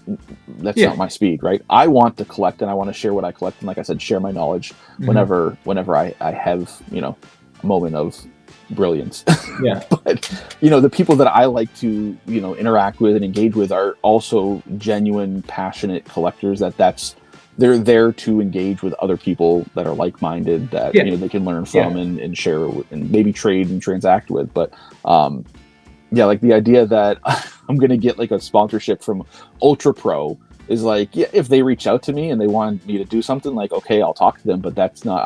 my speed, right? I want to collect, and I want to share what I collect, and like I said, share my knowledge whenever I have a moment of brilliance. Yeah. But the people that I like to interact with and engage with are also genuine, passionate collectors. They're there to engage with other people that are like-minded, that they can learn from and share and maybe trade and transact with. But like the idea that I'm going to get like a sponsorship from Ultra Pro is like, if they reach out to me and they want me to do something, like, okay, I'll talk to them, but that's not,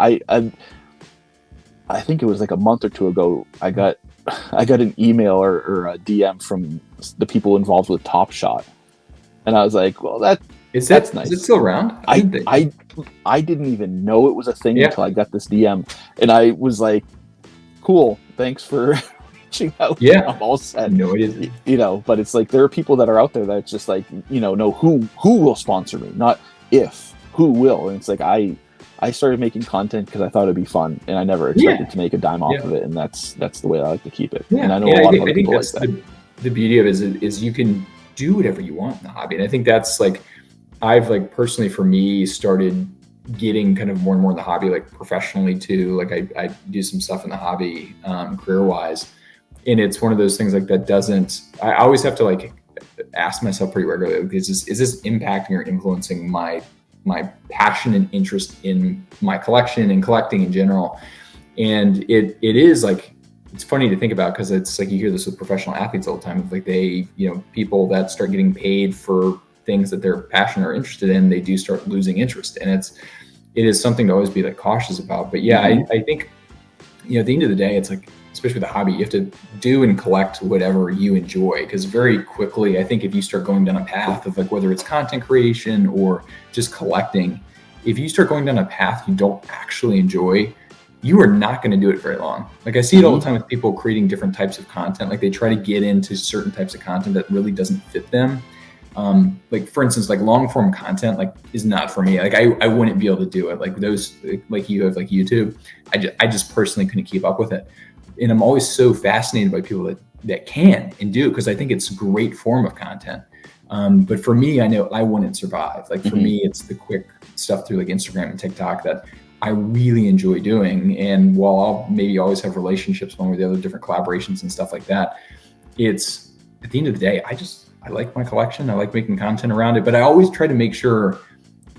I think it was like a month or two ago, I got an email or a DM from the people involved with Top Shot. And I was like, well, that's nice. Is it still around? I didn't even know it was a thing until I got this DM. And I was like, cool, thanks for reaching out. Yeah. I'm all set. No, it isn't. But it's like, there are people that are out there that's just like, know who will sponsor me, not if, who will. And it's like, I started making content because I thought it'd be fun, and I never expected to make a dime off of it. And that's the way I like to keep it. Yeah. And I know a lot of other people like that. The beauty of it is you can do whatever you want in the hobby. And I think that's like, I've like personally for me started getting kind of more and more in the hobby, like professionally too. Like I do some stuff in the hobby career wise. And it's one of those things like that I always have to like ask myself pretty regularly, is this impacting or influencing my passion and interest in my collection and collecting in general? And it is like, it's funny to think about, because it's like, you hear this with professional athletes all the time. Like they, people that start getting paid for things that they're passionate or interested in, they do start losing interest. And it is something to always be like cautious about. But yeah, I think, at the end of the day, it's like, especially with the hobby, you have to do and collect whatever you enjoy. Because very quickly, I think if you start going down a path of like, whether it's content creation or just collecting, if you start going down a path you don't actually enjoy, you are not going to do it very long. Like I see it all the time with people creating different types of content. Like they try to get into certain types of content that really doesn't fit them. Like for instance, like long form content, like is not for me. Like I wouldn't be able to do it. Like those, like you have like YouTube, I just personally couldn't keep up with it. And I'm always so fascinated by people that can and do, because I think it's a great form of content. But for me, I know I wouldn't survive. Like for me, it's the quick stuff through like Instagram and TikTok that I really enjoy doing. And while I'll maybe always have relationships one with the other, different collaborations and stuff like that, it's at the end of the day, I like my collection. I like making content around it, but I always try to make sure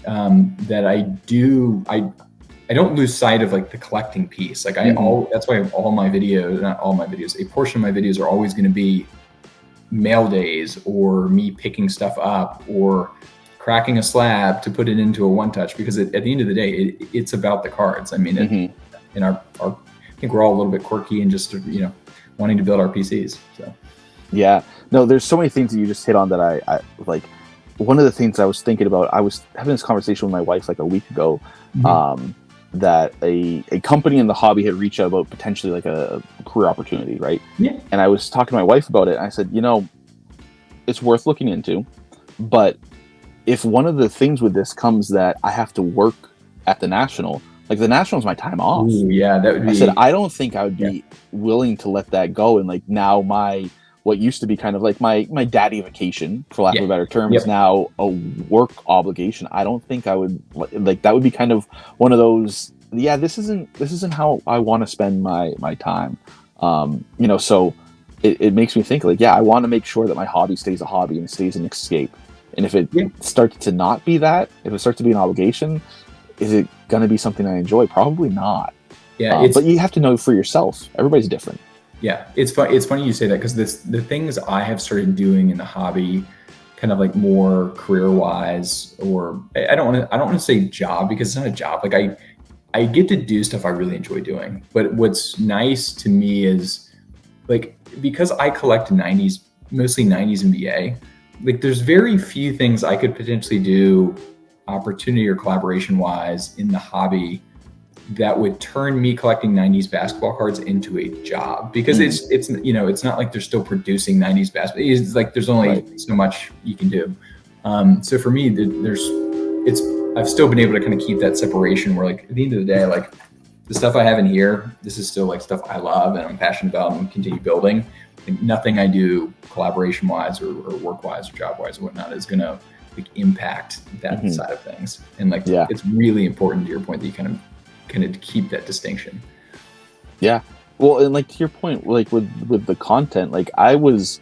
that I don't lose sight of like the collecting piece. Like that's why all my videos, not all my videos, a portion of my videos are always going to be mail days or me picking stuff up or cracking a slab to put it into a one touch, because at the end of the day, it's about the cards. I mean, in our, I think we're all a little bit quirky and just, wanting to build our PCs. So. Yeah, no, there's so many things that you just hit on that I like. One of the things I was thinking about, I was having this conversation with my wife like a week ago, that a company in the hobby had reached out about potentially like a career opportunity, right? Yeah. And I was talking to my wife about it, and I said, it's worth looking into, but if one of the things with this comes that I have to work at the National, like the National is my time off. Ooh, yeah, that would be. I said, I don't think I would be willing to let that go, and like now what used to be kind of like my daddy vacation, for lack of a better term, is now a work obligation. I don't think I would like that would be kind of one of those. Yeah, this isn't how I want to spend my time. So it makes me think like, yeah, I want to make sure that my hobby stays a hobby and stays an escape. And if it starts to not be that, if it starts to be an obligation, is it going to be something I enjoy? Probably not. Yeah, but you have to know for yourself. Everybody's different. Yeah, it's funny you say that, because the things I have started doing in the hobby, kind of like more career wise, or I don't want to say job, because it's not a job. Like I get to do stuff I really enjoy doing. But what's nice to me is like, because I collect mostly 90s NBA, like there's very few things I could potentially do opportunity or collaboration wise in the hobby that would turn me collecting 90s basketball cards into a job, because it's not like they're still producing 90s basketball. It's like there's only so much you can do. So for me, I've still been able to kind of keep that separation where, like, at the end of the day, like the stuff I have in here, this is still like stuff I love and I'm passionate about and continue building. And nothing I do collaboration wise or work wise or job wise or whatnot is gonna like impact that side of things. And like it's really important, to your point, that you kind of keep that distinction. Yeah. Well, and like to your point, like with the content, like I was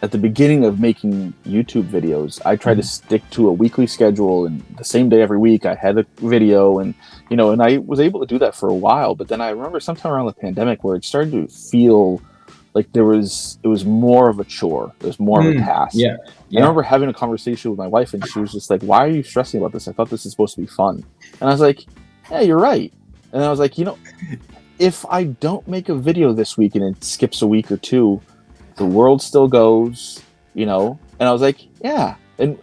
at the beginning of making YouTube videos, I tried to stick to a weekly schedule, and the same day every week I had a video, and and I was able to do that for a while. But then I remember sometime around the pandemic where it started to feel like it was more of a chore. It was more of a task. Yeah. I remember having a conversation with my wife, and she was just like, "Why are you stressing about this? I thought this is supposed to be fun." And I was like, "Yeah, you're right." And I was like, if I don't make a video this week and it skips a week or two, the world still goes, And I was like, yeah. And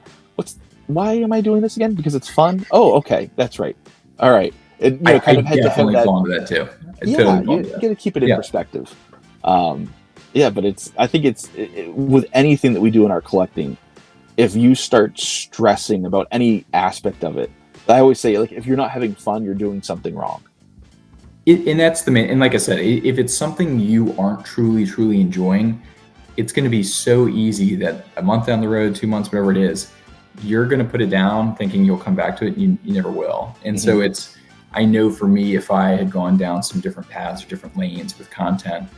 why am I doing this again? Because it's fun. Oh, okay, that's right. All right. And I kind of had to have that too. You got to keep it in perspective. But I think it's with anything that we do in our collecting, if you start stressing about any aspect of it, I always say, like, if you're not having fun, you're doing something wrong. And that's the main, and like I said, if it's something you aren't truly enjoying, it's going to be so easy that a month down the road, 2 months, whatever it is, you're going to put it down thinking you'll come back to it, and you never will. And so I know for me, if I had gone down some different paths or different lanes with content,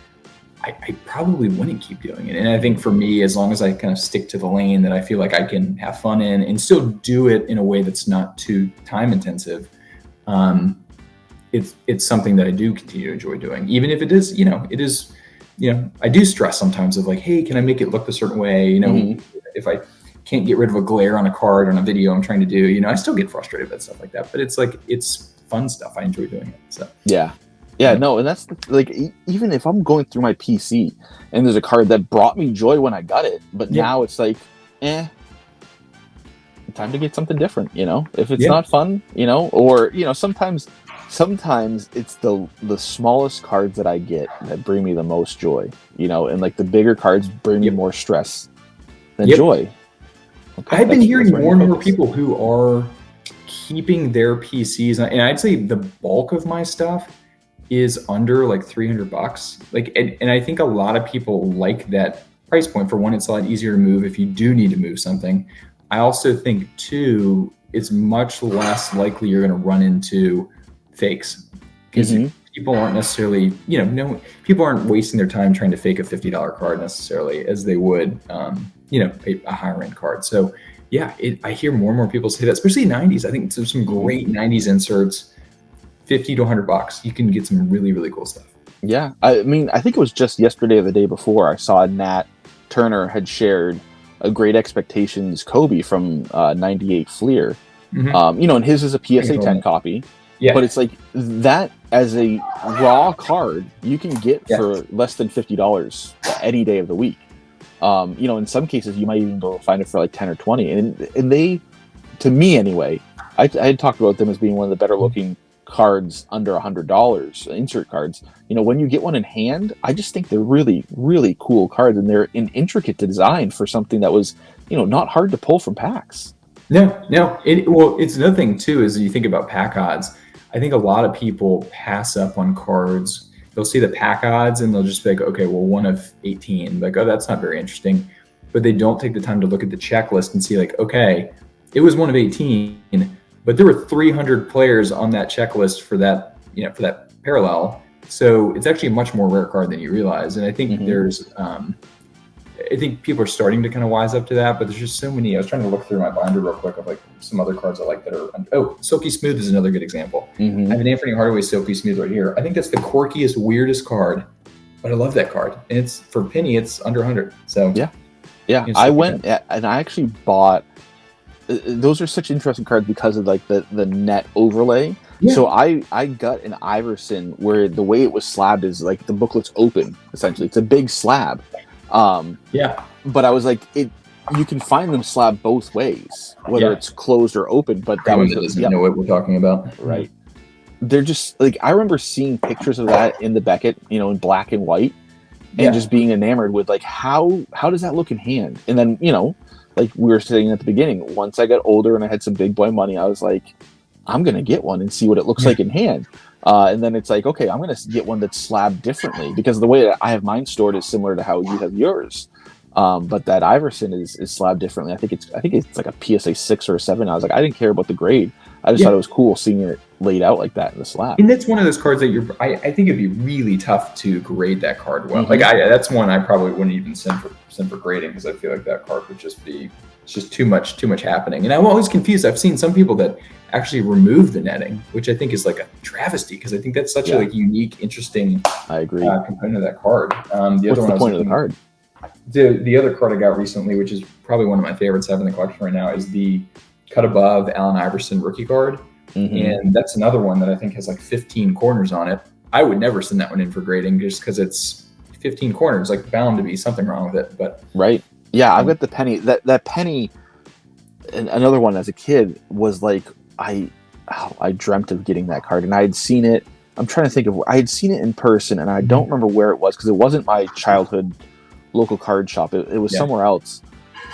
I probably wouldn't keep doing it. And I think for me, as long as I kind of stick to the lane that I feel like I can have fun in and still do it in a way that's not too time intensive, it's something that I do continue to enjoy doing, even if it is, I do stress sometimes of like, hey, can I make it look a certain way? If I can't get rid of a glare on a card on a video I'm trying to do, I still get frustrated about stuff like that, but it's like, it's fun stuff. I enjoy doing it. So no, and that's like, even if I'm going through my PC and there's a card that brought me joy when I got it, but now it's like, time to get something different, if it's not fun, or sometimes it's the smallest cards that I get that bring me the most joy, and like the bigger cards bring me more stress than joy. Okay, I've been hearing where more you and more focus. people who are keeping their PCs, and I'd say the bulk of my stuff is under like $300. Like, and I think a lot of people like that price point. For one, it's a lot easier to move if you do need to move something. I also think too, it's much less likely you're going to run into fakes, because people aren't necessarily, no, people aren't wasting their time trying to fake a $50 card necessarily as they would, a higher end card. So yeah, I hear more and more people say that, especially 90s. I think there's some great 90s inserts, 50 to $100. You can get some really, really cool stuff. Yeah. I mean, I think it was just yesterday or the day before I saw Nat Turner had shared a Great Expectations Kobe from 98 Fleer. And his is a PSA 10 copy. Yeah. But it's like that as a raw card, you can get for less than $50 any day of the week. In some cases, you might even go find it for like 10 or 20. And they, to me anyway, I had talked about them as being one of the better looking cards under $100, insert cards. When you get one in hand, I just think they're really, really cool cards, and they're an intricate design for something that was, not hard to pull from packs. No. It's another thing too, is you think about pack odds. I think a lot of people pass up on cards. They'll see the pack odds and they'll just be like, okay, well, 1 of 18. Like, oh, that's not very interesting. But they don't take the time to look at the checklist and see, like, okay, it was 1 of 18, but there were 300 players on that checklist for that, for that parallel. So it's actually a much more rare card than you realize. And I think there's, I think people are starting to kind of wise up to that, but there's just so many. I was trying to look through my binder real quick of like some other cards I like that are, Silky Smooth is another good example. I have an Anthony Hardaway Silky Smooth right here. I think that's the quirkiest, weirdest card, but I love that card. And it's, for penny, it's under 100. So yeah. I went and I actually bought, those are such interesting cards because of like the net overlay. Yeah. So I got an Iverson where the way it was slabbed is like the booklet's open, essentially. It's a big slab. But I was like, you can find them slabbed both ways, whether it's closed or open. But that was doesn't know what we're talking about, right? They're just like, I remember seeing pictures of that in the Beckett, in black and white, and just being enamored with like how does that look in hand? And then like we were saying at the beginning, once I got older and I had some big boy money, I was like, I'm gonna get one and see what it looks like in hand. And then it's like, okay, I'm going to get one that's slabbed differently, because the way that I have mine stored is similar to how you have yours. But that Iverson is slabbed differently. I think it's like a PSA 6 or a 7. I was like, I didn't care about the grade. I just thought it was cool seeing it laid out like that in the slab. And that's one of those cards that I think it'd be really tough to grade that card well. Like that's one I probably wouldn't even send for grading, because I feel like that card would just be, it's just too much happening. And I'm always confused. I've seen some people that actually remove the netting, which I think is like a travesty, because I think that's such a like unique, interesting component of that card. What's the point of the card? The other card I got recently, which is probably one of my favorites I have in the collection right now, is the Cut Above Allen Iverson rookie card. And that's another one that I think has like 15 corners on it. I would never send that one in for grading, just because it's 15 corners, like bound to be something wrong with it. But I've got the penny. That penny, another one as a kid, was like, I dreamt of getting that card, and I had seen it. I'm trying to think of, I had seen it in person, and I don't remember where it was, because it wasn't my childhood local card shop. It was somewhere else.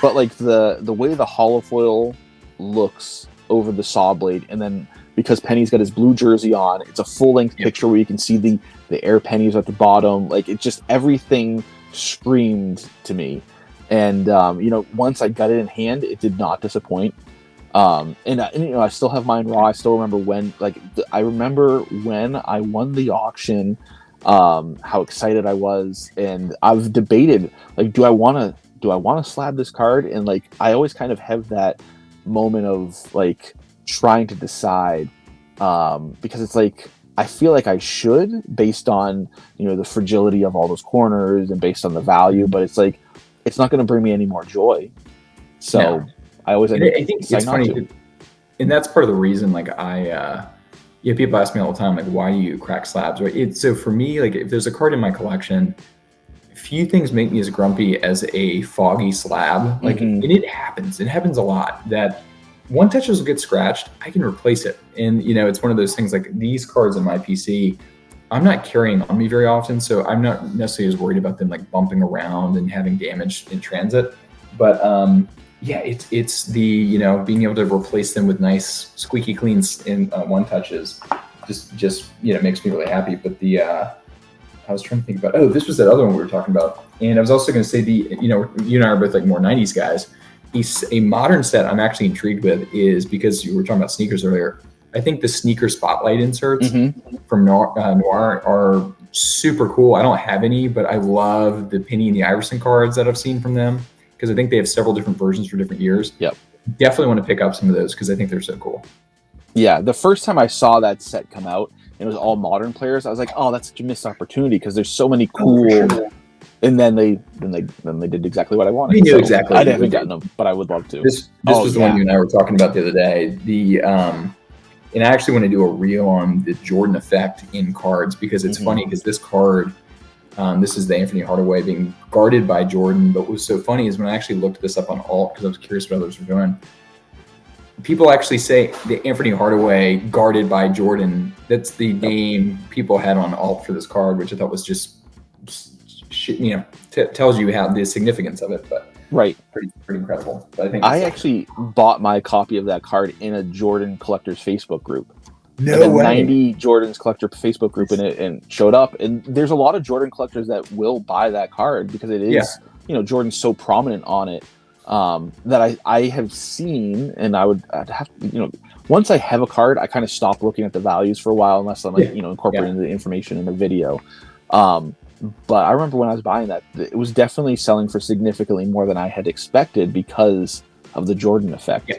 But like the way the hollow foil looks over the saw blade, and then because Penny's got his blue jersey on, it's a full length picture where you can see the air pennies at the bottom. Like, it just, everything screamed to me. And once I got it in hand, it did not disappoint. And I still have mine raw. I still remember when, I remember when I won the auction, how excited I was. And I've debated, like, do I want to slab this card? And like, I always kind of have that moment of like trying to decide, because it's like, I feel like I should, based on, the fragility of all those corners and based on the value, but it's like, it's not going to bring me any more joy. So I always, I think it's funny, and that's part of the reason, like, people ask me all the time, like, why do you crack slabs? Right? So for me, like, if there's a card in my collection, few things make me as grumpy as a foggy slab. Like, and it happens a lot, that one touches will get scratched, I can replace it. And, it's one of those things, like, these cards in my PC, I'm not carrying on me very often, so I'm not necessarily as worried about them like bumping around and having damage in transit. But Yeah, it's the being able to replace them with nice squeaky clean in one touches, just makes me really happy. But I was trying to think about, this was that other one we were talking about, and I was also going to say you and I are both like more '90s guys. A modern set I'm actually intrigued with is because you were talking about sneakers earlier. I think the sneaker spotlight inserts from Noir are super cool. I don't have any, but I love the Penny and the Iverson cards that I've seen from them, because I think they have several different versions for different years. Yep. Definitely want to pick up some of those because I think they're so cool. Yeah, the first time I saw that set come out, and it was all modern players, I was like, oh, that's such a missed opportunity because there's so many cool. Sure. And then they did exactly what I wanted. We knew exactly. I haven't gotten them, but I would love to. This was the one you and I were talking about the other day. And I actually want to do a reel on the Jordan effect in cards, because it's funny because this card, this is the Anthony Hardaway being guarded by Jordan. But what was so funny is when I actually looked this up on alt, because I was curious what others were doing, people actually say the Anthony Hardaway guarded by Jordan. That's the name people had on alt for this card, which I thought was just tells you how the significance of it. But right, pretty incredible. But I think I actually bought my copy of that card in a Jordan collectors Facebook group. No way. 90 Jordans collector Facebook group in it, and showed up. And there's a lot of Jordan collectors that will buy that card because it is, Jordan's so prominent on it, that I have seen, and I'd have once I have a card, I kind of stop looking at the values for a while unless I'm incorporating the information in the video. But I remember when I was buying that, it was definitely selling for significantly more than I had expected because of the Jordan effect. Yeah.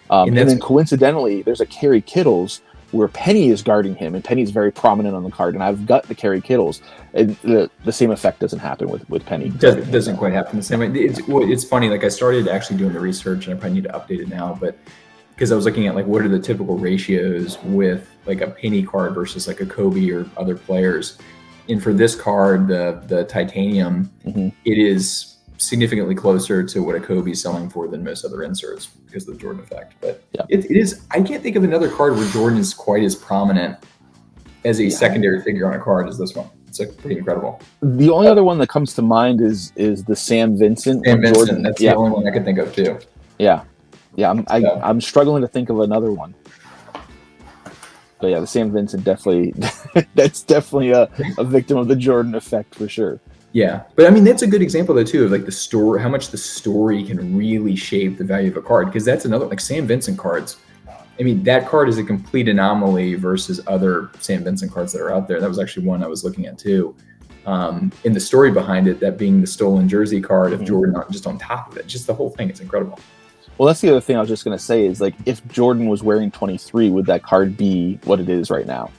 And then coincidentally, there's a Kerry Kittles where Penny is guarding him, and Penny's very prominent on the card, and I've got the Kerry Kittles, and the same effect doesn't happen with Penny. It doesn't quite happen the same way. It's funny, like I started actually doing the research, and I probably need to update it now, but because I was looking at like what are the typical ratios with like a Penny card versus like a Kobe or other players. And for this card, the titanium, it is significantly closer to what a Kobe is selling for than most other inserts because of the Jordan effect. But it is, I can't think of another card where Jordan is quite as prominent as a secondary figure on a card as this one. It's like pretty incredible. The only other one that comes to mind is the Sam Vincent. Sam Vincent, Jordan. That's the only one I could think of too. Yeah. I'm struggling to think of another one. But yeah, the Sam Vincent definitely, that's definitely a victim of the Jordan effect for sure. Yeah, but I mean, that's a good example though too of like the story, how much the story can really shape the value of a card. Because that's another, like Sam Vincent cards. I mean, that card is a complete anomaly versus other Sam Vincent cards that are out there. That was actually one I was looking at too. In the story behind it, that being the stolen jersey card of Jordan just on top of it, just the whole thing is incredible. Well, that's the other thing I was just going to say is like, if Jordan was wearing 23, would that card be what it is right now?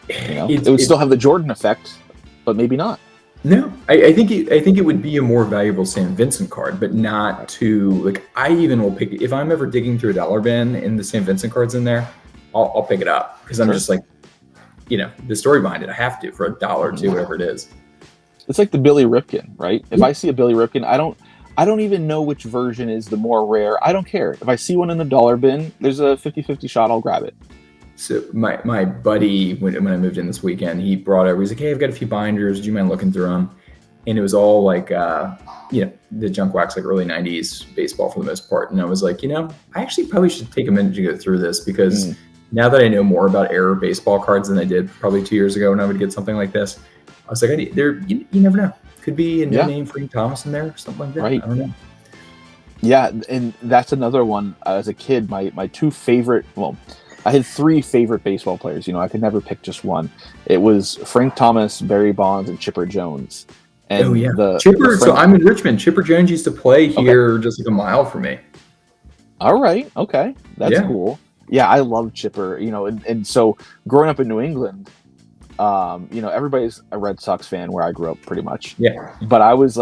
It would still have the Jordan effect, but maybe not. No, I think it would be a more valuable Sam Vincent card, but not to like. I even will pick if I'm ever digging through a dollar bin and the Sam Vincent cards in there, I'll pick it up because I'm just like, the story behind it. I have to for $1 or $2, whatever it is. It's like the Billy Ripken, right? If I see a Billy Ripken, I don't even know which version is the more rare. I don't care. If I see one in the dollar bin, there's a 50-50 shot, I'll grab it. So my buddy, when I moved in this weekend, he brought over, he's like, hey, I've got a few binders. Do you mind looking through them? And it was all like, the junk wax, like early 90s baseball for the most part. And I was like, I actually probably should take a minute to go through this because now that I know more about error baseball cards than I did probably 2 years ago when I would get something like this, I was like, you never know. Could be a new name for Thomas in there or something like that. Right. I don't know. Yeah, and that's another one. As a kid, my two favorite, I had three favorite baseball players. I could never pick just one. It was Frank Thomas, Barry Bonds, and Chipper Jones. And Chipper. So I'm in Richmond. Chipper Jones used to play here just like a mile from me. All right. Okay. That's cool. Yeah, I love Chipper, and so growing up in New England, everybody's a Red Sox fan where I grew up pretty much. Yeah. But I was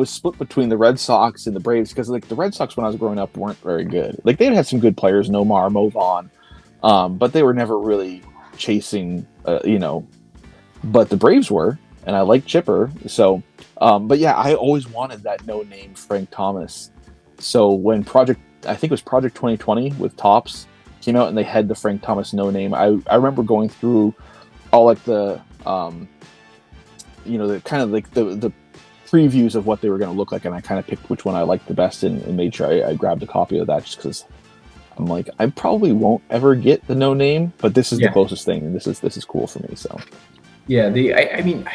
split between the Red Sox and the Braves because like the Red Sox when I was growing up weren't very good. Like they had some good players, Nomar, Mo Vaughn, but they were never really chasing, but the Braves were, and I liked Chipper. So, but yeah, I always wanted that no-name Frank Thomas. So when Project 2020 with Topps came out and they had the Frank Thomas no-name, I remember going through all like the the kind of like the previews of what they were going to look like, and I kind of picked which one I liked the best and made sure I grabbed a copy of that, just because I'm like, I probably won't ever get the no name, but this is the closest thing, and this is cool for me. So yeah, I mean,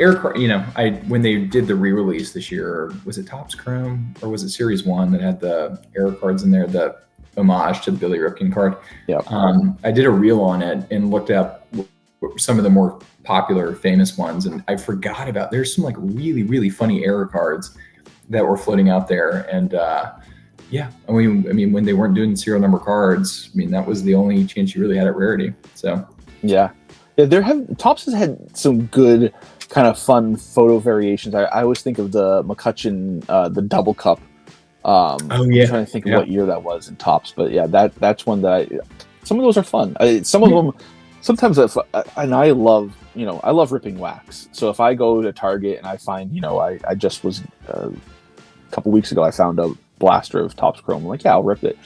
Eric, you know, when they did the re-release this year, was it Topps Chrome or was it Series 1 that had the error cards in there, the homage to the Billy Ripken card? Yeah. I did a reel on it and looked up some of the more popular, famous ones, and I forgot about, there's some like really, really funny error cards that were floating out there. And yeah, I mean, when they weren't doing serial number cards, I mean, that was the only chance you really had at rarity. So yeah, Topps has had some good kind of fun photo variations. I always think of the McCutcheon, the double cup. I'm trying to think of what year that was in Topps, but yeah, that's one that some of those are fun. Some of them, sometimes and I love ripping wax. So if I go to Target and I find, I just was a couple weeks ago, I found a blaster of Topps Chrome. I'm like, yeah, I'll rip it.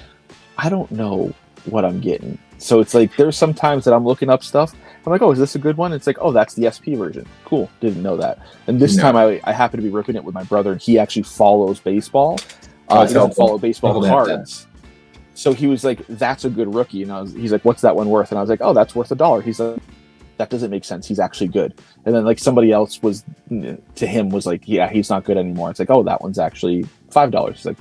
I don't know what I'm getting. So it's like, there's some times that I'm looking up stuff. I'm like, oh, is this a good one? It's like, oh, that's the SP version. Cool. Didn't know that. And this time I happen to be ripping it with my brother, and he actually follows baseball. He doesn't follow baseball cards. So he was like, that's a good rookie. And he's like, what's that one worth? And I was like, oh, that's worth $1. He's like, that doesn't make sense. He's actually good. And then like somebody else was like, yeah, he's not good anymore. It's like, oh, that one's actually $5. It's like,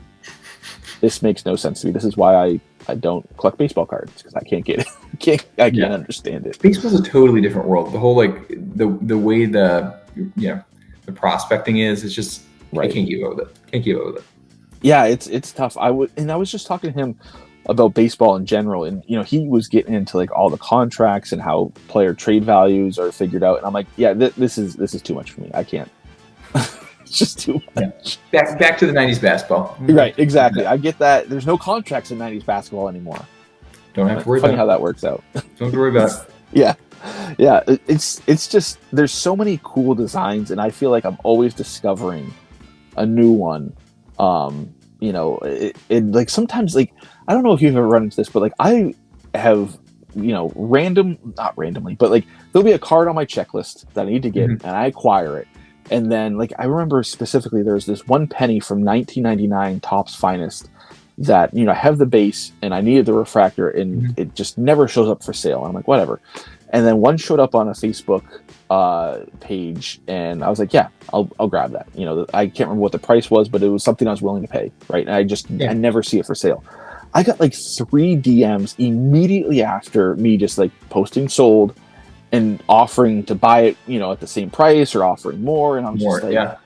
this makes no sense to me. This is why I don't collect baseball cards, because I can't get it. I can't understand it. Baseball's a totally different world. The whole like the way the prospecting is, it's just I can't keep up with it. Yeah, it's tough. I was just talking to him about baseball in general, and he was getting into like all the contracts and how player trade values are figured out, and I'm like, yeah, this is too much for me. I can't. It's just too much. Yeah. Back to the 90s basketball. Right, exactly. Yeah. I get that. There's no contracts in 90s basketball anymore. Don't have to worry about it. Funny how that works out. Don't have to worry about it. Yeah. It's just, there's so many cool designs, and I feel like I'm always discovering a new one. Like sometimes, like, I don't know if you've ever run into this, but like I have, not randomly, but like there'll be a card on my checklist that I need to get, and I acquire it. And then, like, I remember specifically there's this one penny from 1999 Topps Finest that, I have the base and I needed the refractor, and it just never shows up for sale. I'm like, whatever. And then one showed up on a Facebook page, and I was like, yeah, I'll grab that. I can't remember what the price was, but it was something I was willing to pay, right? And I never see it for sale. I got like 3 DMs immediately after me just like posting sold and offering to buy it, at the same price or offering more. And I'm just like,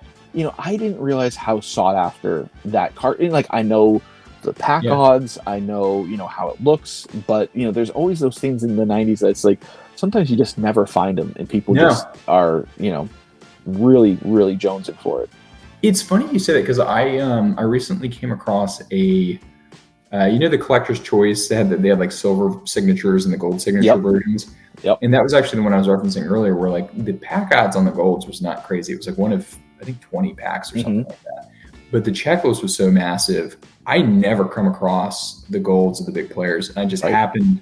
I didn't realize how sought after that card. And like, I know the pack odds, I know, how it looks, but there's always those things in the 90s that's like, sometimes you just never find them, and people just are, really, really jonesing for it. It's funny you say that, because I recently came across the collector's choice. They had like silver signatures and the gold signature versions. Yep. And that was actually the one I was referencing earlier, where like the pack odds on the golds was not crazy. It was like one of, I think, 20 packs or something like that. But the checklist was so massive. I never come across the golds of the big players. And I just happened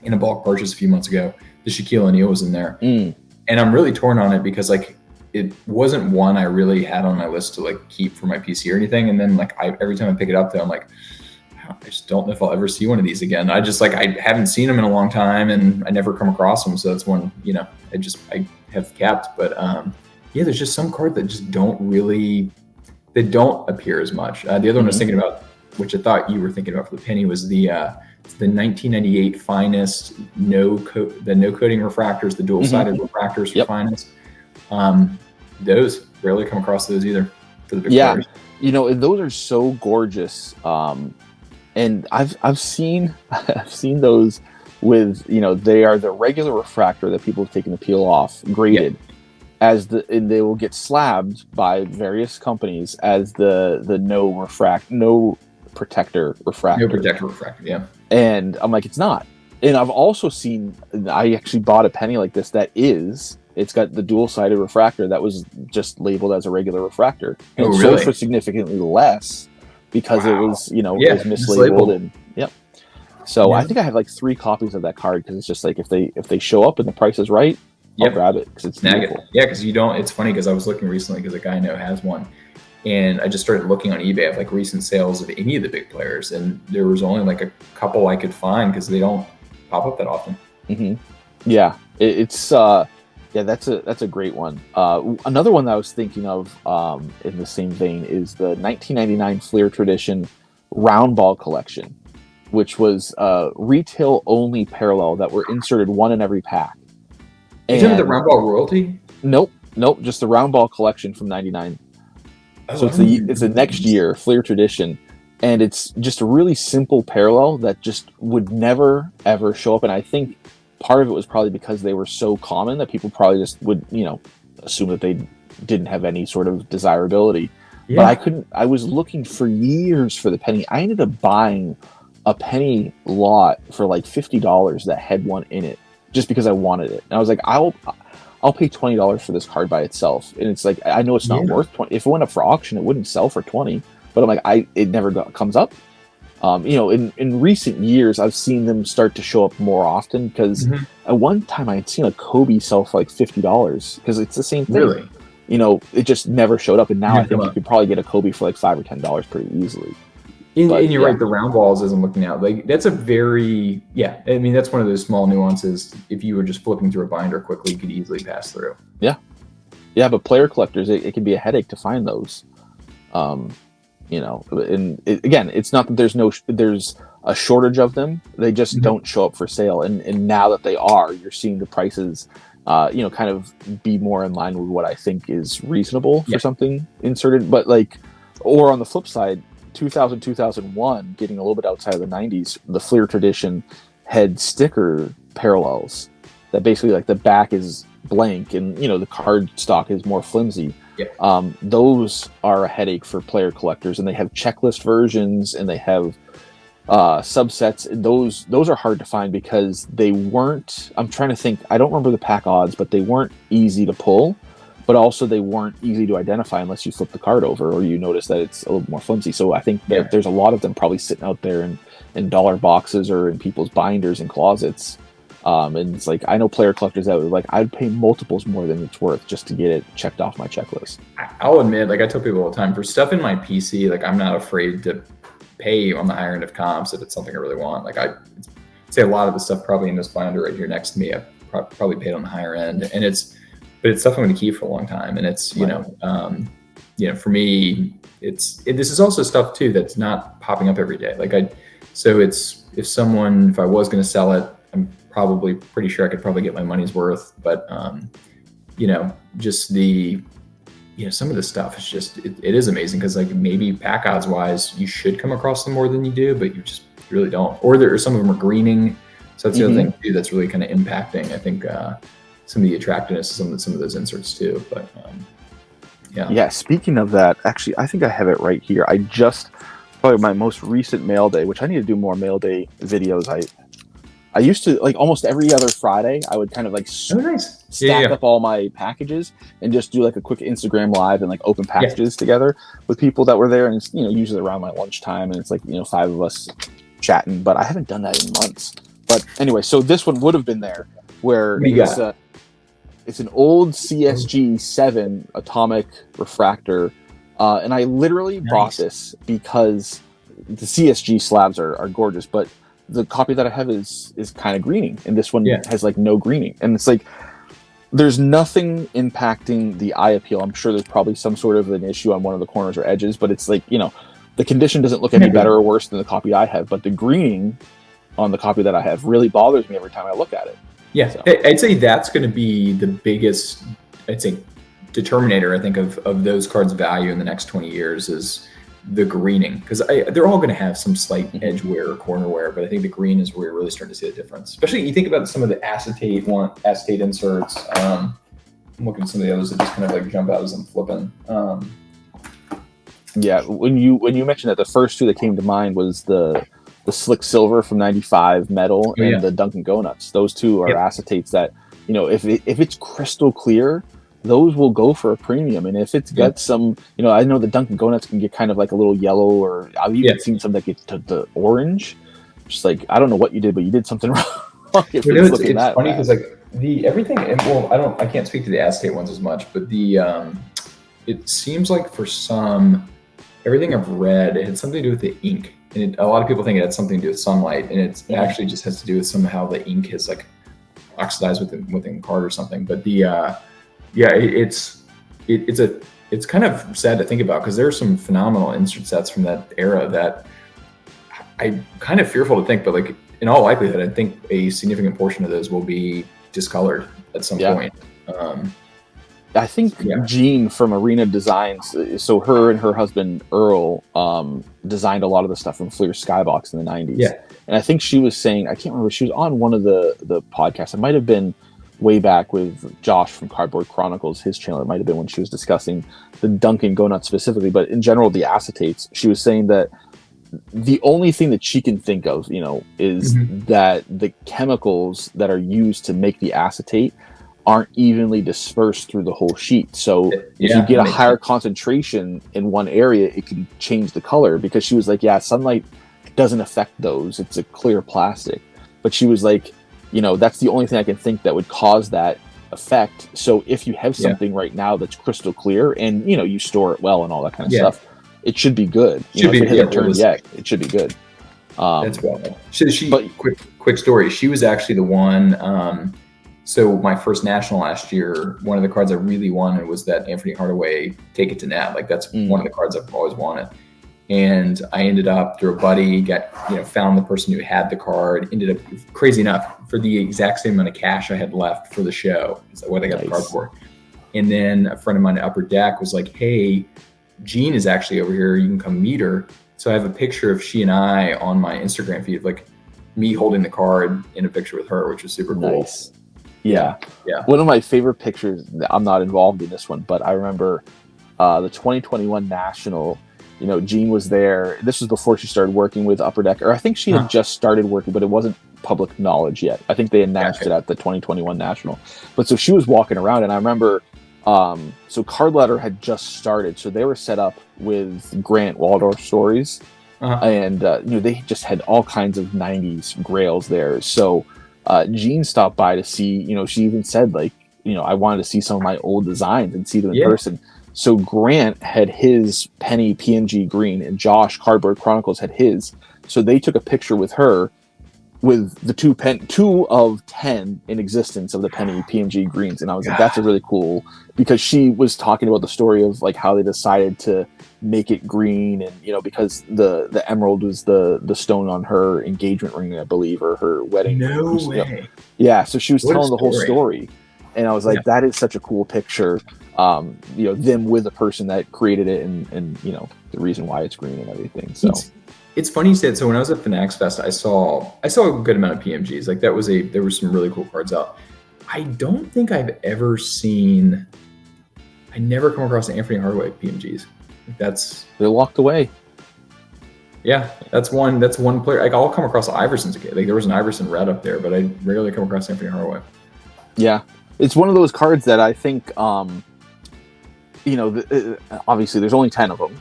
in a bulk purchase a few months ago. The Shaquille O'Neal was in there. And I'm really torn on it, because like it wasn't one I really had on my list to like keep for my PC or anything. And then like every time I pick it up though, I'm like, I just don't know if I'll ever see one of these again. I just like, I haven't seen them in a long time, and I never come across them. So that's one, I have kept. But there's just some cards that just don't appear as much. The other one I was thinking about, which I thought you were thinking about for the penny, was the 1998 Finest no coating refractors, the dual-sided refractors for Finest. Those rarely come across those either for the big players. And those are so gorgeous. And I've seen those with, they are the regular refractor that people have taken the peel off, graded and they will get slabbed by various companies as the no protector refractor. No protector refractor, yeah. And I'm like, it's not. And I've also seen, I actually bought a penny like this it's got the dual-sided refractor that was just labeled as a regular refractor. And it sold for significantly less because it was, it was mislabeled. And so I think I have like 3 copies of that card, because it's just like, if they show up and the price is right, I'll grab it because it's Snag beautiful. it. Yeah, because you don't. It's funny because I was looking recently because a guy I know has one, and I just started looking on eBay of like recent sales of any of the big players, and there was only like a couple I could find because they don't pop up that often. Yeah, it's that's a great one. Another one that I was thinking of in the same vein is the 1999 Fleer Tradition round ball collection, which was retail only parallel that were inserted one in every pack. You talking about the round ball royalty? Nope, just the round ball collection from '99. So it's the next year Fleer Tradition, and it's just a really simple parallel that just would never ever show up. And I think part of it was probably because they were so common that people probably just would assume that they didn't have any sort of desirability. Yeah. But I was looking for years for the penny. I ended up buying a penny lot for like $50 that had one in it, just because I wanted it. And I was like, I'll pay $20 for this card by itself. And it's like, I know it's not worth 20. If it went up for auction, it wouldn't sell for 20. But I'm like, it never comes up. In recent years, I've seen them start to show up more often because at one time I had seen a Kobe sell for like $50 because it's the same thing. Really? It just never showed up. And now I think you could probably get a Kobe for like $5 or $10 pretty easily. And you're right, the round balls, as I'm looking at, like that's a very, I mean, that's one of those small nuances. If you were just flipping through a binder quickly, you could easily pass through. Yeah, but player collectors, it can be a headache to find those. And again, it's not that there's a shortage of them. They just don't show up for sale. And now that they are, you're seeing the prices, kind of be more in line with what I think is reasonable for something inserted. But or on the flip side, 2000, 2001, getting a little bit outside of the 90s, the Fleer Tradition had sticker parallels that basically like the back is blank and, the card stock is more flimsy. Yeah. Those are a headache for player collectors, and they have checklist versions and they have subsets. Those are hard to find because they weren't, I'm trying to think, I don't remember the pack odds, but they weren't easy to pull. But also they weren't easy to identify unless you flip the card over or you notice that it's a little more flimsy. So I think that there's a lot of them probably sitting out there in dollar boxes or in people's binders and closets. And it's like, I know player collectors that would I'd pay multiples more than it's worth just to get it checked off my checklist. I'll admit, I tell people all the time, for stuff in my PC, I'm not afraid to pay on the higher end of comps if it's something I really want. I'd say a lot of the stuff probably in this binder right here next to me, I've probably paid on the higher end, and but it's stuff I'm going to keep for a long time. And it's, for me, this is also stuff too that's not popping up every day. So it's, if I was going to sell it, I'm probably pretty sure I could probably get my money's worth. But, just the, some of the stuff is just, it is amazing because maybe pack odds wise, you should come across them more than you do, but you really don't. Or some of them are greening. So that's the other thing too that's really kind of impacting, I think, some of the attractiveness of some of those inserts too. But speaking of that, actually I think I have it right here. I just probably my most recent mail day, which I need to do more mail day videos. I used to almost every other Friday I would kind of stack up all my packages and just do a quick Instagram live and open packages together with people that were there, and it's usually around my lunchtime, and it's 5 of us chatting, but I haven't done that in months. But anyway, so this one would have been there where it's an old CSG 7 atomic refractor, and I literally bought this because the CSG slabs are gorgeous, but the copy that I have is kind of greening, and this one has no greening, and it's there's nothing impacting the eye appeal. I'm sure there's probably some sort of an issue on one of the corners or edges, but it's the condition doesn't look any better or worse than the copy I have, but the greening on the copy that I have really bothers me every time I look at it. Yeah, so I'd say that's going to be the biggest, determinator, I think, of those cards' value in the next 20 years is the greening. Because they're all going to have some slight edge wear or corner wear, but I think the green is where you're really starting to see the difference. Especially you think about some of the acetate inserts. I'm looking at some of the others that just kind of jump out as I'm flipping. When you mentioned that, the first two that came to mind was the Slick Silver from 95 metal and the Dunkin' Donuts. Those two are acetates that, if it's crystal clear, those will go for a premium. And if it's got some, I know the Dunkin' Donuts can get kind of a little yellow, or I've even seen some that get to the orange. Just I don't know what you did, but you did something wrong. It's funny because everything, and well, I can't speak to the acetate ones as much, but it seems like for some, everything I've read, it had something to do with the ink. And a lot of people think it had something to do with sunlight, and it actually just has to do with somehow the ink has like oxidized within the card or something. But it's kind of sad to think about, because there are some phenomenal insert sets from that era that I'm kind of fearful to think, but like in all likelihood, I think a significant portion of those will be discolored at some point. I think Jean from Arena Designs, so her and her husband Earl designed a lot of the stuff from Fleer Skybox in the 90s. Yeah. And I think she was saying, I can't remember, she was on one of the podcasts. It might have been way back with Josh from Cardboard Chronicles, his channel. It might have been when she was discussing the Dunkin' Go Nuts specifically, but in general, the acetates. She was saying that the only thing that she can think of, is that the chemicals that are used to make the acetate aren't evenly dispersed through the whole sheet. So if you get a higher concentration in one area, it can change the color, because she was like, sunlight doesn't affect those. It's a clear plastic. But she was like, that's the only thing I can think that would cause that effect. So if you have something right now that's crystal clear and, you store it well and all that kind of stuff, it should be good. If it hasn't turned yet, it should be good. That's well. Quick story. She was actually the one. So my first national last year, one of the cards I really wanted was that Anthony Hardaway Take It to Nat. Like that's one of the cards I've always wanted. And I ended up through a buddy, found the person who had the card, ended up, crazy enough, for the exact same amount of cash I had left for the show. Is what I got the card for. And then a friend of mine at Upper Deck was like, hey, Jean is actually over here. You can come meet her. So I have a picture of she and I on my Instagram feed, like me holding the card in a picture with her, which was super cool. Nice. Yeah. One of my favorite pictures, I'm not involved in this one, but I remember the 2021 National, Jean was there. This was before she started working with Upper Deck, or I think she had just started working, but it wasn't public knowledge yet. I think they announced it at the 2021 National. But so she was walking around, and I remember, so Card Ladder had just started, so they were set up with Grant Waldorf Stories, and they just had all kinds of 90s grails there. So Jean stopped by to see, she even said, like, I wanted to see some of my old designs and see them in person. So Grant had his penny PNG green, and Josh Cardboard Chronicles had his. So they took a picture with her with the two of 10 in existence of the penny PNG greens. And I was like, that's a really cool, because she was talking about the story of like how they decided to make it green, and because the emerald was the stone on her engagement ring, I believe, or her wedding. No way. Yeah, so she was telling the whole story, and I was like, that is such a cool picture. Them with the person that created it, and the reason why it's green and everything. So it's funny you said. So when I was at Fanatics Fest, I saw a good amount of PMGs. Like there were some really cool cards out. I don't think I've ever seen. I never come across Anthony Hardaway PMGs. They're locked away. Yeah, that's one player. Like I'll come across Iverson's again. Like there was an Iverson red up there, but I rarely come across Anthony Hardaway. Yeah, it's one of those cards that I think, obviously there's only 10 of them,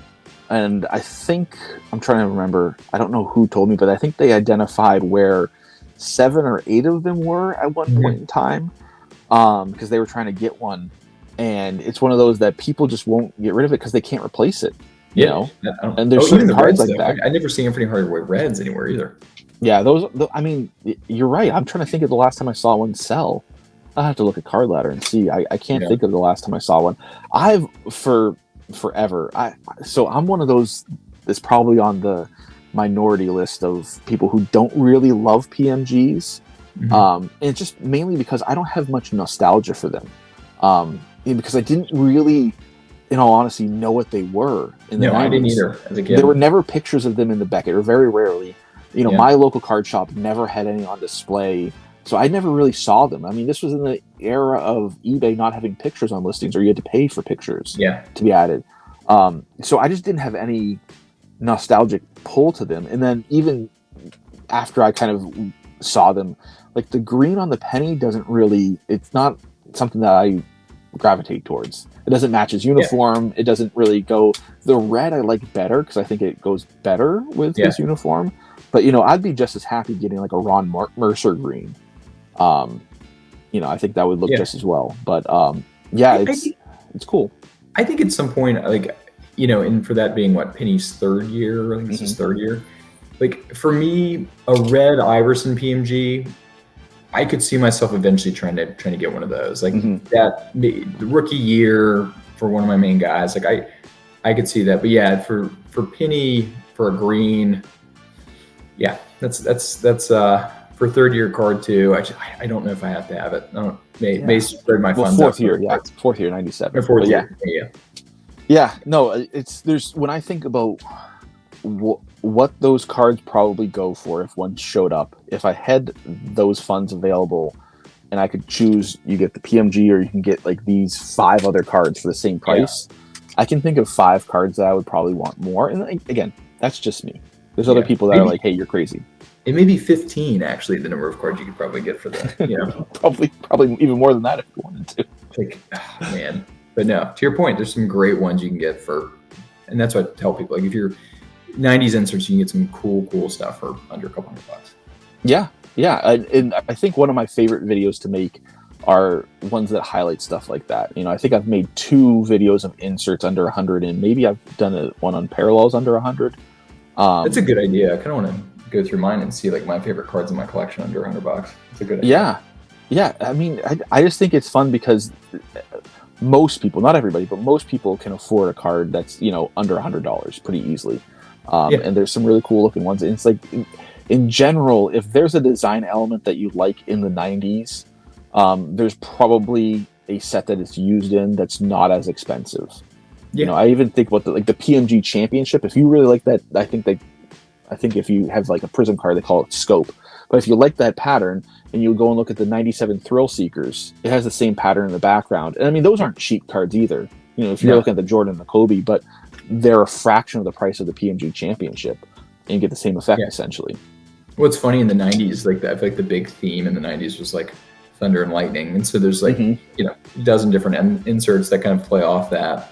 and I think I'm trying to remember. I don't know who told me, but I think they identified where 7 or 8 of them were at one point in time, because they were trying to get one. And it's one of those that people just won't get rid of it because they can't replace it. And there's certain cards like that. I never see Anthony Hardaway reds anywhere either. Yeah, you're right. I'm trying to think of the last time I saw one sell. I'll have to look at Card Ladder and see. I can't think of the last time I saw one. I've forever. So I'm one of those that's probably on the minority list of people who don't really love PMGs. And it's just mainly because I don't have much nostalgia for them. Because I didn't really, in all honesty, know what they were in the 90s. I didn't either as a kid. There were never pictures of them in the Beckett, or very rarely. My local card shop never had any on display, so I never really saw them. I mean, this was in the era of eBay not having pictures on listings, or you had to pay for pictures to be added. So I just didn't have any nostalgic pull to them. And then even after I kind of saw them, like the green on the penny it's not something that I gravitate towards. It doesn't match his uniform. It doesn't really go. The red I like better because I think it goes better with his uniform. But I'd be just as happy getting like a Ron Mercer green. I think that would look Yeah. just as well. But yeah, I it's cool. I think at some point, like, and for that being what, Penny's third year, I think this is third year. Like, for me, a red Iverson PMG, I could see myself eventually trying to get one of those. Like the rookie year for one of my main guys. Like I could see that. But yeah, for Penny, for a green, yeah, that's for third year card too. I don't know if I have to have it. I don't. May spread my funds fourth out. year, yeah, it's fourth year, 97. Fourth year, yeah. Yeah, no, there's when I think about what those cards probably go for if one showed up, if I had those funds available and I could choose, you get the PMG or you can get like these 5 other cards for the same price. I can think of 5 cards that I would probably want more. And again, that's just me. There's other people that are like, hey, you're crazy. It may be 15 actually, the number of cards you could probably get for that. probably even more than that if you wanted to. Like, oh, man. But no, to your point, there's some great ones you can get for, and that's what I tell people. Like, if you're 90s inserts, you can get some cool stuff for under a couple $100. Yeah. And I think one of my favorite videos to make are ones that highlight stuff like that. I think I've made 2 videos of inserts under 100, and maybe I've done one on parallels under 100. That's a good idea. I kind of want to go through mine and see like my favorite cards in my collection under $100. It's a good idea. Yeah. I mean, I just think it's fun because most people, not everybody, but most people can afford a card that's under $100 pretty easily. And there's some really cool looking ones. And it's like, in general, if there's a design element that you like in the 90s, there's probably a set that it's used in that's not as expensive. I even think about the PMG Championship. If you really like that, I think if you have like a Prism card, they call it Scope. But if you like that pattern and you go and look at the 97 Thrill Seekers, it has the same pattern in the background. And I mean, those aren't cheap cards either. If you're looking at the Jordan and the Kobe, but they're a fraction of the price of the PMG Championship and you get the same effect essentially. What's funny in the 90s, like I feel like the big theme in the 90s was like thunder and lightning. And so there's like, a dozen different inserts that kind of play off that.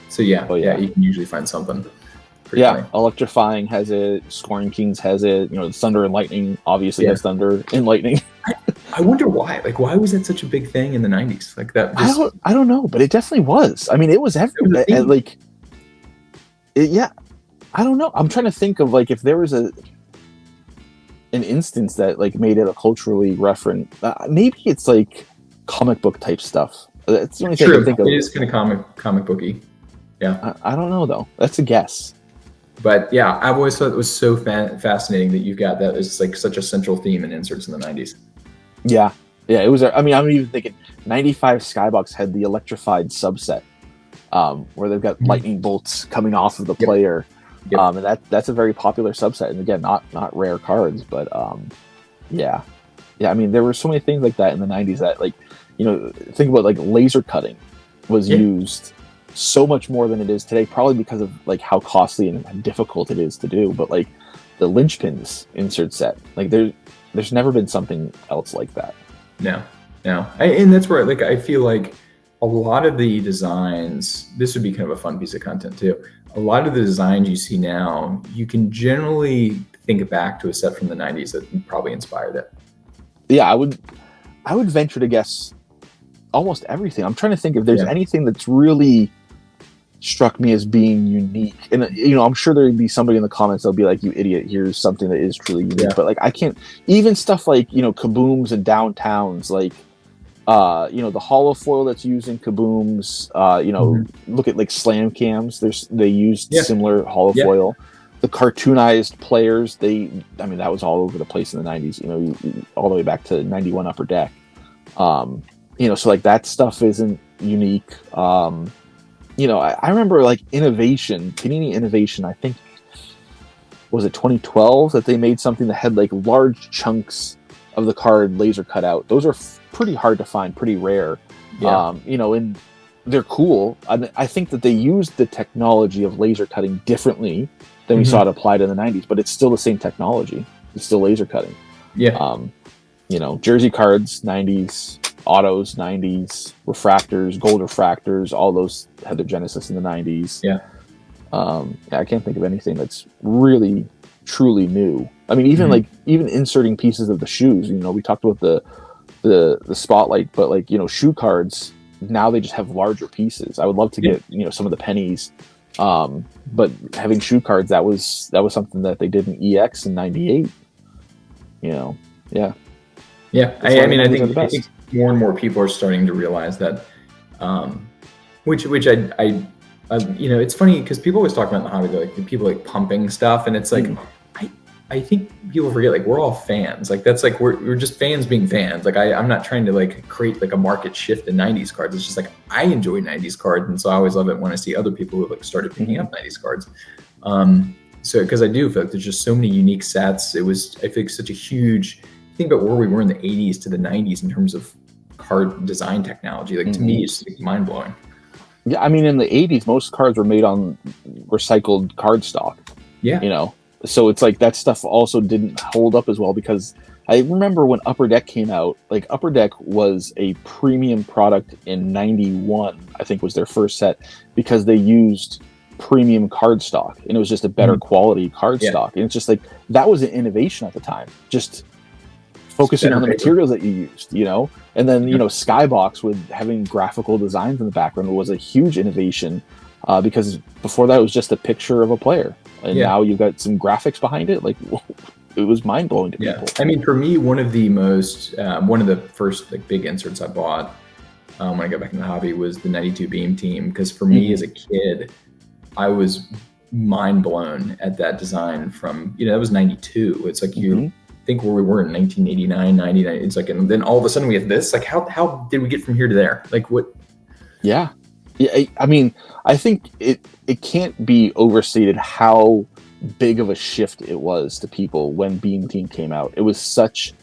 So you can usually find something. Funny. Electrifying has it. Scoring Kings has it. The Thunder and Lightning obviously has Thunder and Lightning. I wonder why. Like, why was that such a big thing in the 90s? Like that. I don't know, but it definitely was. I mean, it was everywhere. I don't know. I'm trying to think of like if there was an instance that like made it a culturally referent. Maybe it's like comic book type stuff. That's the only thing I can think of. It is kind of comic booky. Yeah. I don't know though. That's a guess. But yeah, I've always thought it was so fascinating that you've got that as like such a central theme in inserts in the 90s. Yeah, it was. I mean, I'm even thinking 95 Skybox had the electrified subset where they've got lightning bolts coming off of the player. And that's a very popular subset. And again, not rare cards, but yeah. I mean, there were so many things like that in the 90s that like, think about like laser cutting was used so much more than it is today, probably because of like how costly and difficult it is to do. But like the linchpins insert set, like there's never been something else like that. No. And that's where like I feel like a lot of the designs, this would be kind of a fun piece of content too. A lot of the designs you see now, you can generally think back to a set from the 90s that probably inspired it. Yeah, I would venture to guess almost everything. I'm trying to think if there's anything that's really struck me as being unique. And I'm sure there'd be somebody in the comments that'll be like, you idiot, here's something that is truly unique. But like I can't, even stuff like kabooms and downtowns, like the hollow foil that's used in kabooms, look at like slam cams, they used similar hollow foil. The cartoonized players, that was all over the place in the 90s, all the way back to 91 Upper Deck. So like that stuff isn't unique. I remember like Panini Innovation, I think, was it 2012 that they made something that had like large chunks of the card laser cut out. Those are pretty hard to find, pretty rare. And they're cool. I think that they used the technology of laser cutting differently than we saw it applied in the 90s, but it's still the same technology. It's still laser cutting. Jersey cards, 90s, autos, 90s, refractors, gold refractors, all those had their genesis in the 90s. I can't think of anything that's really truly new. I mean, even even inserting pieces of the shoes, we talked about the the spotlight, but like, you know, shoe cards now they just have larger pieces. I would love to get, you know, some of the pennies, but having shoe cards, that was something that they did in EX in '98. You know, yeah. I mean, I think more and more people are starting to realize that, which I you know, it's funny because people always talk about in the hobby, like people like pumping stuff, and it's like, I think people forget, like, we're all fans. Like, that's like, we're just fans being fans. Like, I'm not trying to like create like a market shift in 90s cards. It's just like, I enjoy 90s cards. And so I always love it when I see other people who like started picking up 90s cards. So, because I do feel like there's just so many unique sets. It was, I think, such a huge, think about where we were in the 80s to the 90s in terms of card design technology. Like, to me, it's like mind blowing. Yeah. I mean, in the 80s, most cards were made on recycled card stock. Yeah. You know, so it's like that stuff also didn't hold up as well, because I remember when Upper Deck came out, like Upper Deck was a premium product in '91, I think was their first set, because they used premium card stock and it was just a better quality card stock. And it's just like, that was an innovation at the time, just focusing on the materials that you used, you know. And then, you know, Skybox with having graphical designs in the background was a huge innovation, because before that it was just a picture of a player. And now you've got some graphics behind it. Like, it was mind blowing to people. I mean, for me, one of the first like big inserts I bought when I got back in the hobby was the '92 Beam Team. Because for me as a kid, I was mind blown at that design from, you know, that was '92. It's like you think where we were in 1989, 99. It's like, and then all of a sudden we have this. Like, how did we get from here to there? Like, what? Yeah. I mean, I think it can't be overstated how big of a shift it was to people when Beam Team came out. It was such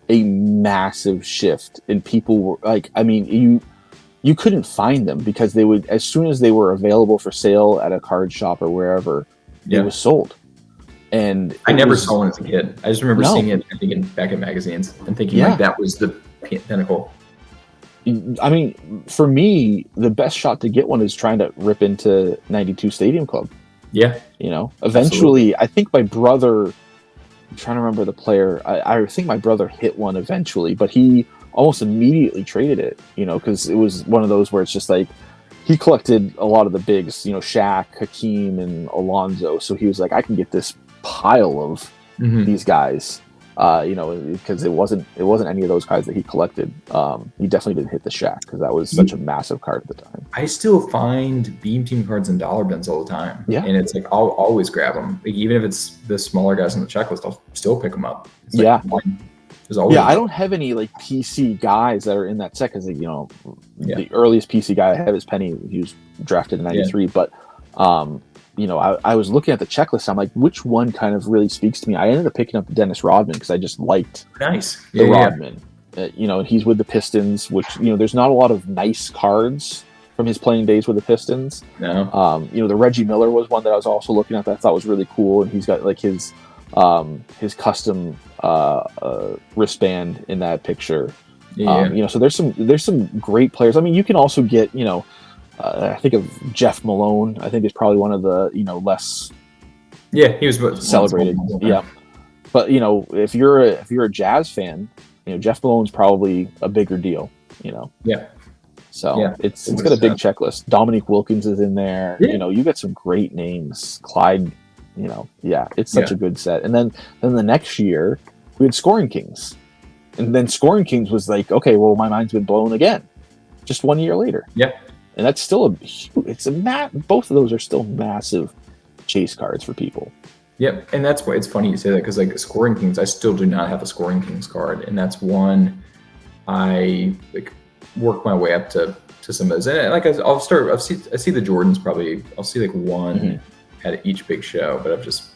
a massive shift, and people were like, I mean, you couldn't find them because they would, as soon as they were available for sale at a card shop or wherever, it was sold. And I never saw one as a kid. I just remember seeing it, I think, back in magazines and thinking like that was the pinnacle. I mean, for me, the best shot to get one is trying to rip into '92 Stadium Club. Yeah. You know, eventually, I think my brother, I'm trying to remember the player, I think my brother hit one eventually, but he almost immediately traded it, you know, because it was one of those where it's just like, he collected a lot of the bigs, you know, Shaq, Hakeem, and Alonzo. So he was like, I can get this pile of these guys. You know, because it wasn't any of those cards that he collected. He definitely didn't hit the Shaq because that was such a massive card at the time. I still find Beam Team cards in dollar bins all the time. Yeah, and it's like I'll always grab them, like, even if it's the smaller guys on the checklist. I'll still pick them up. It's like, there's always I don't have any like PC guys that are in that set because, you know, the earliest PC guy I have is Penny. He was drafted in '93, but you know, I was looking at the checklist. I'm like, which one kind of really speaks to me? I ended up picking up the Dennis Rodman because I just liked the Rodman. You know, he's with the Pistons, which, you know, there's not a lot of nice cards from his playing days with the Pistons. No. You know, the Reggie Miller was one that I was also looking at that I thought was really cool, and he's got like his custom wristband in that picture. You know, so there's some great players. I mean, you can also get, you know, I think of Jeff Malone. I think is probably one of the, you know, less he was celebrated. But you know, if you're a Jazz fan, you know, Jeff Malone's probably a bigger deal. You know. So it's got a big checklist. Dominique Wilkins is in there. You know, you got some great names. Clyde. You know, it's such a good set. And then the next year we had Scoring Kings, and then Scoring Kings was like, okay, well, my mind's been blown again. Just 1 year later. And that's still both of those are still massive chase cards for people. Yep, and that's why it's funny you say that, because like Scoring Kings, I still do not have a Scoring Kings card, and that's one I like work my way up to some of those. And like I see the Jordans probably. I'll see like one at each big show, but I've just,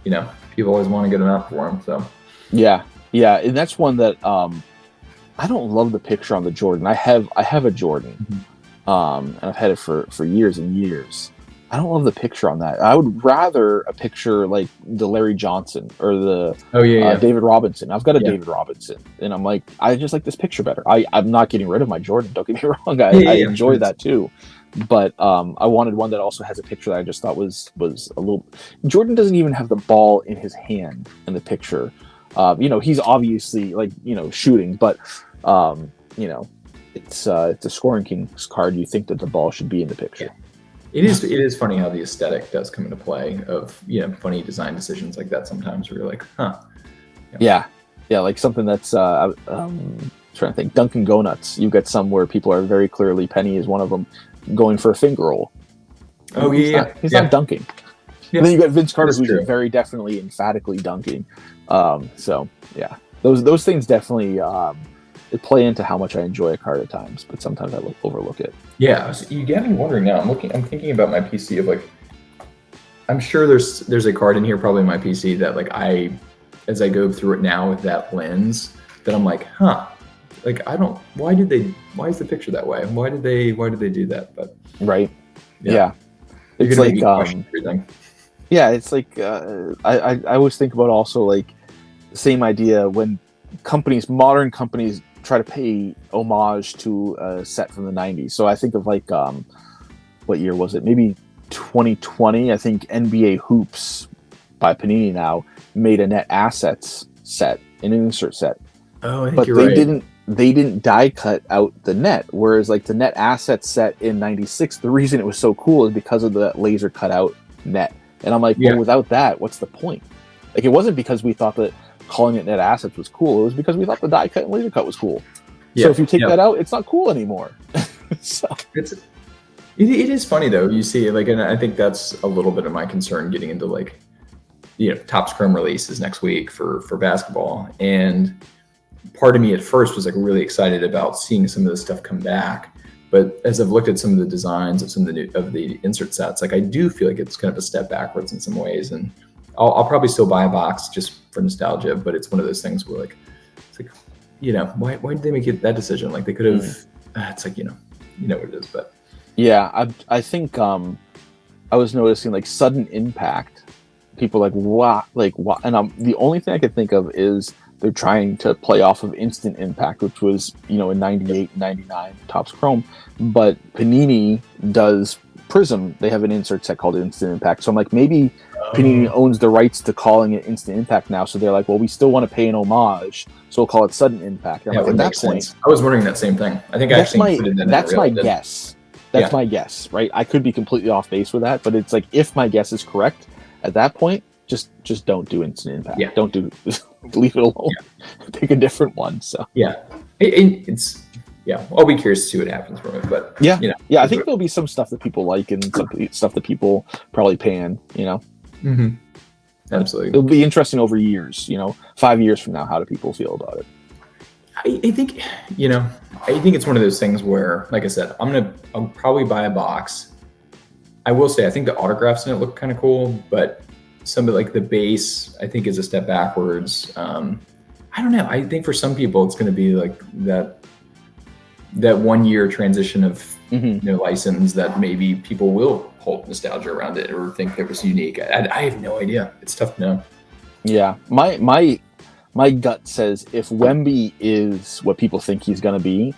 you know, people always want to get them out for them. So yeah, and that's one that I don't love the picture on the Jordan. I have a Jordan. And I've had it for years and years. I don't love the picture on that. I would rather a picture like the Larry Johnson or the David Robinson. I've got a David Robinson, and I'm like, I just like this picture better. I'm not getting rid of my Jordan. Don't get me wrong. I enjoy that too. But I wanted one that also has a picture that I just thought was a little. Jordan doesn't even have the ball in his hand in the picture. You know, he's obviously like, you know, shooting, but You know, it's a Scoring Kings card. You think that the ball should be in the picture. It is funny how the aesthetic does come into play of, funny design decisions like that sometimes where you're like, huh. Yeah, like something that's trying to think. Dunkin' Donuts. You get some where people are very clearly, Penny is one of them, going for a finger roll. Oh, He's not dunking. Yeah. And then you got Vince Carter, who's true. very definitely emphatically dunking. So yeah, those things definitely it play into how much I enjoy a card at times, but sometimes I overlook it. Yeah, so you get me wondering now. I'm thinking about my PC of like, I'm sure there's a card in here probably in my PC that like as I go through it now with that lens, that I'm like, huh, like why is the picture that way? Why did they do that? But right, yeah. It's like yeah, it's like I always think about also like the same idea when modern companies try to pay homage to a set from the 90s. So I think of like what year was it? Maybe 2020. I think NBA Hoops by Panini now made a net assets set, an insert set. Oh, I think but you're right. They didn't die cut out the net, whereas like the net assets set in 96, the reason it was so cool is because of the laser cutout net. And I'm like, well, without that, what's the point? Like, it wasn't because we thought that calling it net assets was cool. It was because we thought the die cut and laser cut was cool. So if you take that out, it's not cool anymore. So it is funny though. You see, like, and I think that's a little bit of my concern getting into like, Topps Chrome releases next week for basketball. And part of me at first was like really excited about seeing some of this stuff come back. But as I've looked at some of the designs of some of the insert sets, like I do feel like it's kind of a step backwards in some ways. And I'll probably still buy a box just for nostalgia, but it's one of those things where like, it's like, why did they make that decision? Like they could have, it's like, you know what it is, but. Yeah, I think I was noticing like sudden impact. People like, what? And the only thing I could think of is they're trying to play off of Instant Impact, which was, in 98, 99 Topps Chrome. But Panini does Prism. They have an insert set called Instant Impact. So I'm like, maybe Panini owns the rights to calling it Instant Impact now. So they're like, well, we still want to pay an homage, so we'll call it Sudden Impact. I'm like, at that point, sense. I was wondering that same thing. I think that's my guess. That's my guess, right? I could be completely off base with that, but it's like, if my guess is correct, at that point, just don't do Instant Impact. Yeah. Don't do, leave it alone. Yeah. Pick a different one. So it's I'll be curious to see what happens from it. But I think there'll be some stuff that people like and some stuff that people probably pan. Mm-hmm. Absolutely, it'll be interesting over years. 5 years from now, how do people feel about it? I think I think it's one of those things where, like I said, I'll probably buy a box. I will say I think the autographs in it look kind of cool, but some of like the base I think is a step backwards. I don't know. I think for some people it's going to be like that 1 year transition of license that maybe people will hold nostalgia around it or think it was unique. I have no idea. It's tough to know. Yeah, my gut says if Wemby is what people think he's going to be,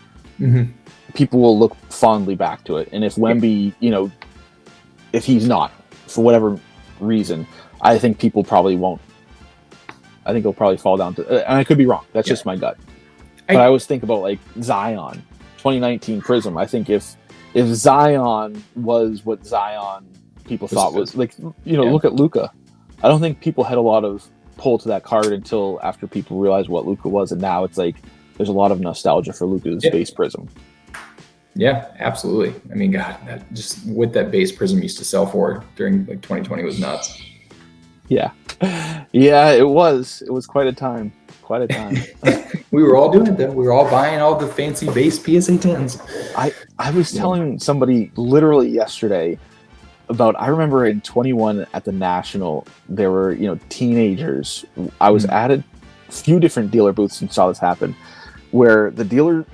people will look fondly back to it. And if Wemby, if he's not, for whatever reason, I think people probably won't. I think he'll probably fall down to, and I could be wrong. That's just my gut. But I always think about like Zion, 2019 Prism. I think if Zion was what Zion people thought was like, look at Luka. I don't think people had a lot of pull to that card until after people realized what Luka was, and now it's like there's a lot of nostalgia for Luka's base Prism. Yeah, absolutely. I mean, God, that just what that base Prism used to sell for during like 2020 was nuts. Yeah, it was quite a time. We were all doing it though. We were all buying all the fancy base PSA 10s. I was telling somebody literally yesterday about, I remember in 21 at the National, there were, teenagers. I was at a few different dealer booths and saw this happen, where the dealer,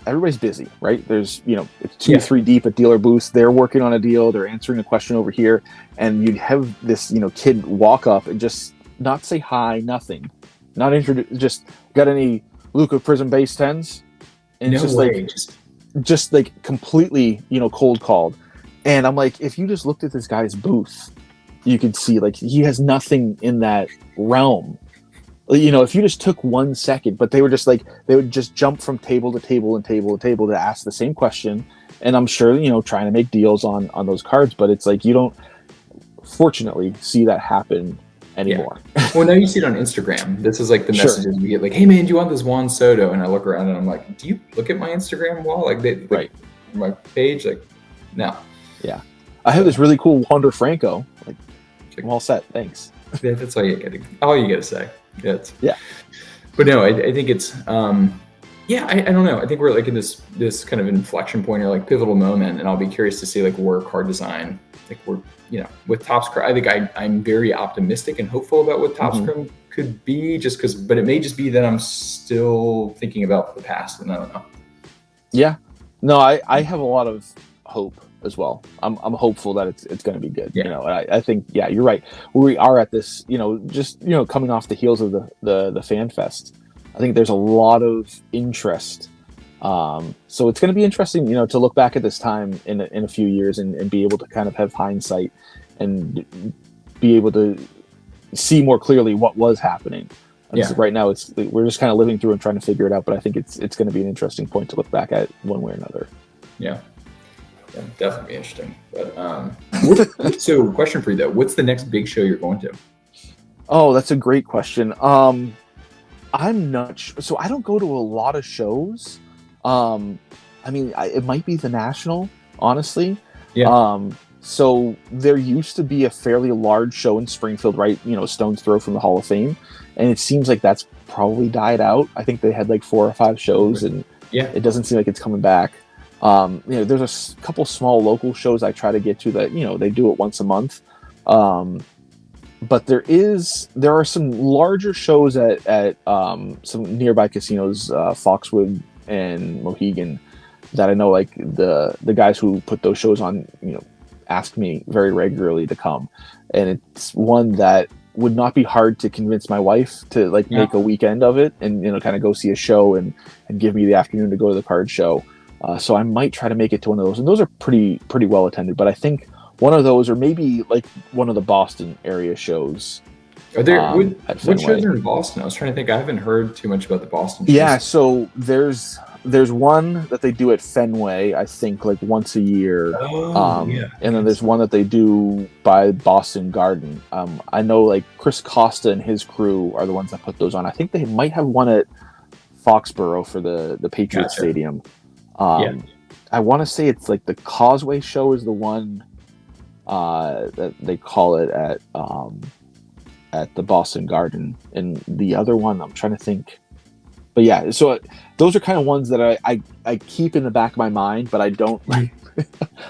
everybody's busy, right? There's, it's 2-3 deep at dealer booths. They're working on a deal. They're answering a question over here. And you'd have this, kid walk up and just not say hi, nothing. Not introduce, just got any Luka Prism base 10s? And just like completely, cold called. And I'm like, if you just looked at this guy's booth, you could see like he has nothing in that realm. if you just took 1 second, but they were just like, they would just jump from table to table and table to table to ask the same question. And I'm sure, trying to make deals on those cards, but it's like, you don't fortunately see that happen anymore. Yeah. Well, now you see it on Instagram. This is like the messages we get, like, hey man, do you want this Juan Soto? And I look around and I'm like, do you look at my Instagram wall? Like, my page? Like, no. Yeah. I have this really cool Wander Franco. Like, I'm all set. Thanks. Yeah, that's all you gotta say. Yeah. But no, I think it's, I don't know. I think we're like in this kind of inflection point or like pivotal moment, and I'll be curious to see like where card design, like we're, with Topps, I think I'm very optimistic and hopeful about what Topps could be, but it may just be that I'm still thinking about the past, and I don't know. Yeah. No, I have a lot of hope as well. I'm hopeful that it's going to be good. Yeah. I think, you're right. We are at this, just coming off the heels of the Fan Fest. I think there's a lot of interest. So it's going to be interesting, to look back at this time in a few years and be able to kind of have hindsight and be able to see more clearly what was happening. Right now we're just kind of living through and trying to figure it out, but I think it's going to be an interesting point to look back at one way or another. Yeah, definitely interesting. But so question for you though, what's the next big show you're going to? Oh, that's a great question. I'm not so I don't go to a lot of shows. It might be the National, honestly. Yeah. So there used to be a fairly large show in Springfield, right? Stone's throw from the Hall of Fame, and it seems like that's probably died out. I think they had like 4 or 5 shows, and it doesn't seem like it's coming back. There's a couple small local shows I try to get to that they do it once a month. But there are some larger shows at some nearby casinos, Foxwood and Mohegan, that I know like the guys who put those shows on, ask me very regularly to come, and it's one that would not be hard to convince my wife to make a weekend of it and kind of go see a show and give me the afternoon to go to the card show. So I might try to make it to one of those, and those are pretty well attended. But I think one of those, or maybe like one of the Boston area shows. Are there what shows are in Boston? I was trying to think. I haven't heard too much about the Boston shows. Yeah, so there's one that they do at Fenway, I think, like once a year. And then there's one that they do by Boston Garden. I know like Chris Costa and his crew are the ones that put those on. I think they might have one at Foxborough for the Patriots Stadium. I want to say it's like the Causeway show is the one that they call it at the Boston Garden, and the other one I'm trying to think. But yeah, so those are kind of ones that I keep in the back of my mind, but I don't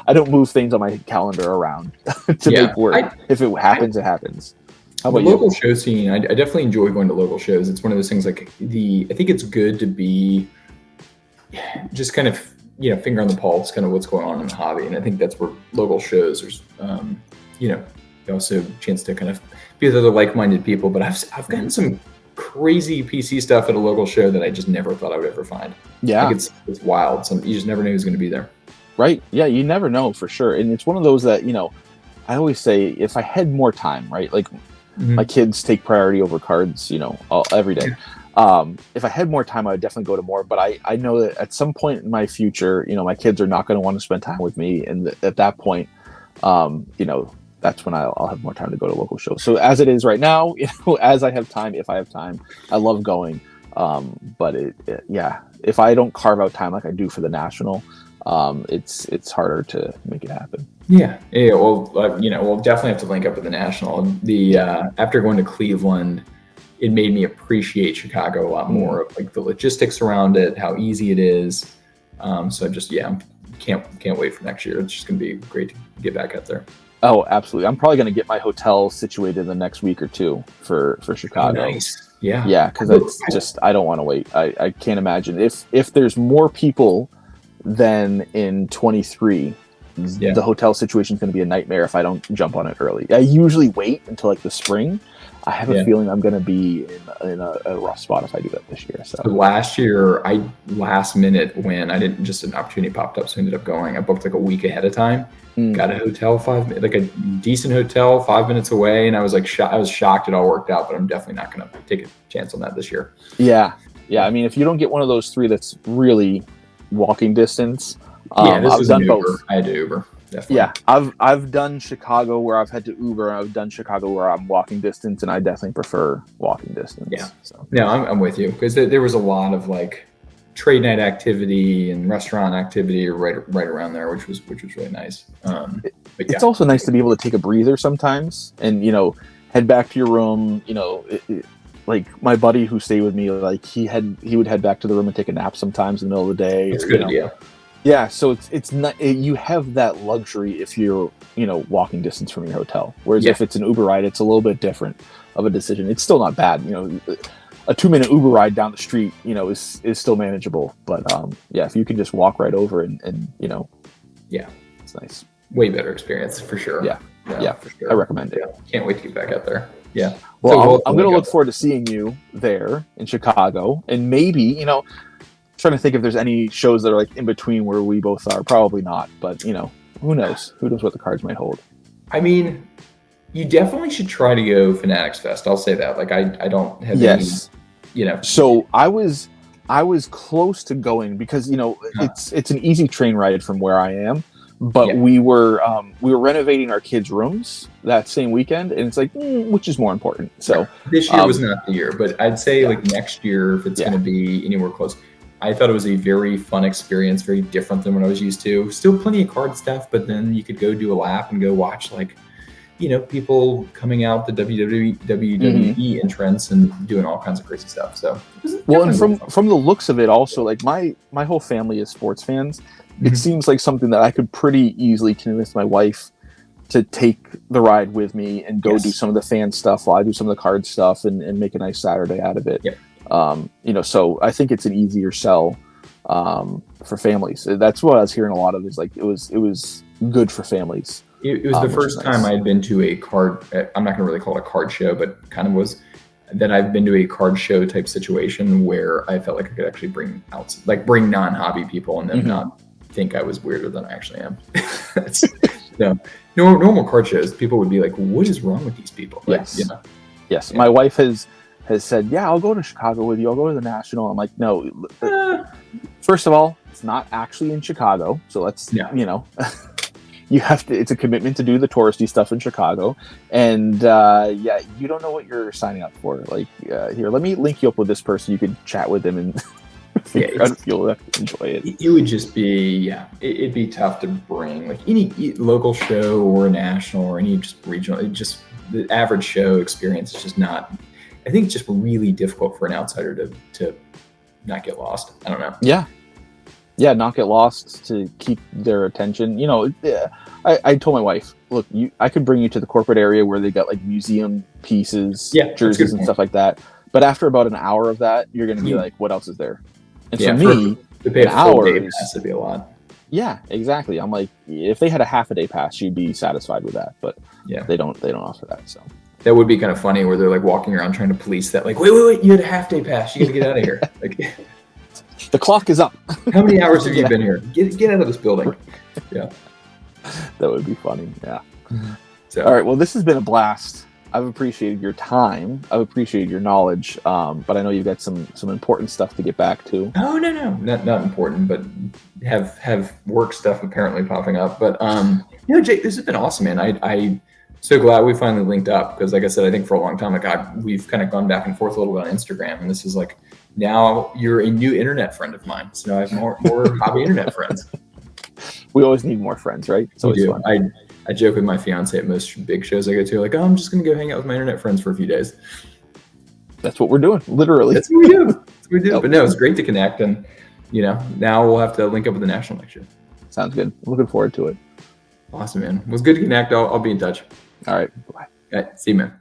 I don't move things on my calendar around to make work. If it happens, it happens. How about the local show scene? I definitely enjoy going to local shows. It's one of those things like I think it's good to be just kind of finger on the pulse, kind of what's going on in the hobby, and I think that's where local shows there's also a chance to kind of be with other like-minded people. But I've gotten some crazy PC stuff at a local show that I just never thought I would ever find. Yeah, like it's wild. You just never know who's going to be there. Right? Yeah, you never know for sure, and it's one of those that I always say if I had more time, right? Like my kids take priority over cards, every day. If I had more time, I would definitely go to more. But I know that at some point in my future, my kids are not going to want to spend time with me, and at that point, that's when I'll have more time to go to local shows. So as it is right now, as I have time, if I have time, I love going. But if I don't carve out time like I do for the National, it's harder to make it happen. Yeah. Well, we'll definitely have to link up with the National. After going to Cleveland, it made me appreciate Chicago a lot more, like the logistics around it, how easy it is. So can't wait for next year. It's just going to be great to get back out there. Oh, absolutely. I'm probably going to get my hotel situated the next week or two for Chicago. Oh, nice. Yeah. Yeah, because it's just, I don't want to wait. I can't imagine. If there's more people than in 23, the hotel situation is going to be a nightmare if I don't jump on it early. I usually wait until like the spring, I have a feeling I'm going to be in a rough spot if I do that this year. So last year, last minute when I didn't, just an opportunity popped up, so I ended up going. I booked like a week ahead of time. Got a hotel like a decent hotel 5 minutes away, and I was like, I was shocked it all worked out. But I'm definitely not going to take a chance on that this year. Yeah. I mean, if you don't get one of those 3 that's really walking distance, I've done both. I had to Uber. Definitely. Yeah, I've done Chicago where I've had to Uber, and I've done Chicago where I'm walking distance, and I definitely prefer walking distance. Yeah. So. No, I'm with you, because there was a lot of like trade night activity and restaurant activity right around there, which was really nice. It's also nice to be able to take a breather sometimes, and head back to your room. Like my buddy who stayed with me, like he would head back to the room and take a nap sometimes in the middle of the day. It's good, yeah. Yeah, so it's not, you have that luxury if you're walking distance from your hotel. Whereas if it's an Uber ride, it's a little bit different of a decision. It's still not bad, a 2-minute Uber ride down the street, is still manageable. But if you can just walk right over and it's nice. Way better experience for sure. Yeah, for sure. I recommend it. Yeah. Can't wait to get back out there. Yeah. Well, I'm going to look forward to seeing you there in Chicago, and maybe trying to think if there's any shows that are like in between where we both are. Probably not, but who knows what the cards might hold. I mean, you definitely should try to go Fanatics Fest. I'll say that. Like I don't have any, So I was close to going because it's an easy train ride from where I am, but we were renovating our kids' rooms that same weekend, and it's like which is more important. So this year was not the year, but I'd say like next year, if it's going to be anywhere close. I thought it was a very fun experience, very different than what I was used to. Still plenty of card stuff, but then you could go do a lap and go watch people coming out the WWE entrance and doing all kinds of crazy stuff. So and from the looks of it, also like my whole family is sports fans. It seems like something that I could pretty easily convince my wife to take the ride with me and go do some of the fan stuff while I do some of the card stuff and make a nice Saturday out of it. Yep. So I think it's an easier sell for families. That's what I was hearing a lot of. Is like it was good for families. It was the first time I'd been to a card. I'm not going to really call it a card show, but kind of was. That I've been to a card show type situation where I felt like I could actually bring non-hobby people and them not think I was weirder than I actually am. Normal card shows, people would be like, "What is wrong with these people?" Like, Yes. My wife has said, "Yeah, I'll go to Chicago with you. I'll go to the National." I'm like, "No. First of all, it's not actually in Chicago, so let's you have to. It's a commitment to do the touristy stuff in Chicago, and you don't know what you're signing up for. Like, here, let me link you up with this person. You can chat with them and figure out if you'll enjoy it." It would just be it'd be tough to bring like any local show or a national or any just regional. The average show experience is just not. I think it's just really difficult for an outsider to not get lost. I don't know. Yeah, not get lost, to keep their attention. I told my wife, look, I could bring you to the corporate area where they got like museum pieces, jerseys and stuff like that. But after about an hour of that, you're going to be like, what else is there? And for me, to pay an hour would be a lot. Yeah, exactly. I'm like, if they had a half a day pass, you'd be satisfied with that. But they don't offer that. So that would be kind of funny where they're like walking around trying to police that. Like, wait, you had a half day pass. You got to get out of here. Like, the clock is up. How many hours have you been here? Get out of this building. Yeah. That would be funny. Yeah. So, all right. Well, this has been a blast. I've appreciated your time. I've appreciated your knowledge. But I know you've got some important stuff to get back to. Oh, no. Not important, but have work stuff apparently popping up. But, Jake, this has been awesome, man. I'm so glad we finally linked up because, like I said, I think for a long time, we've kind of gone back and forth a little bit on Instagram. And this is like, now you're a new internet friend of mine. So now I have more hobby internet friends. We always need more friends, right? So it's fun. I joke with my fiance at most big shows I go to, like, I'm just going to go hang out with my internet friends for a few days. That's what we're doing, literally. That's what we do. Yep. But no, it's great to connect. And, now we'll have to link up with the national next year. Sounds good. I'm looking forward to it. Awesome, man. It was good to connect. I'll be in touch. All right. Bye. All right. See you, man.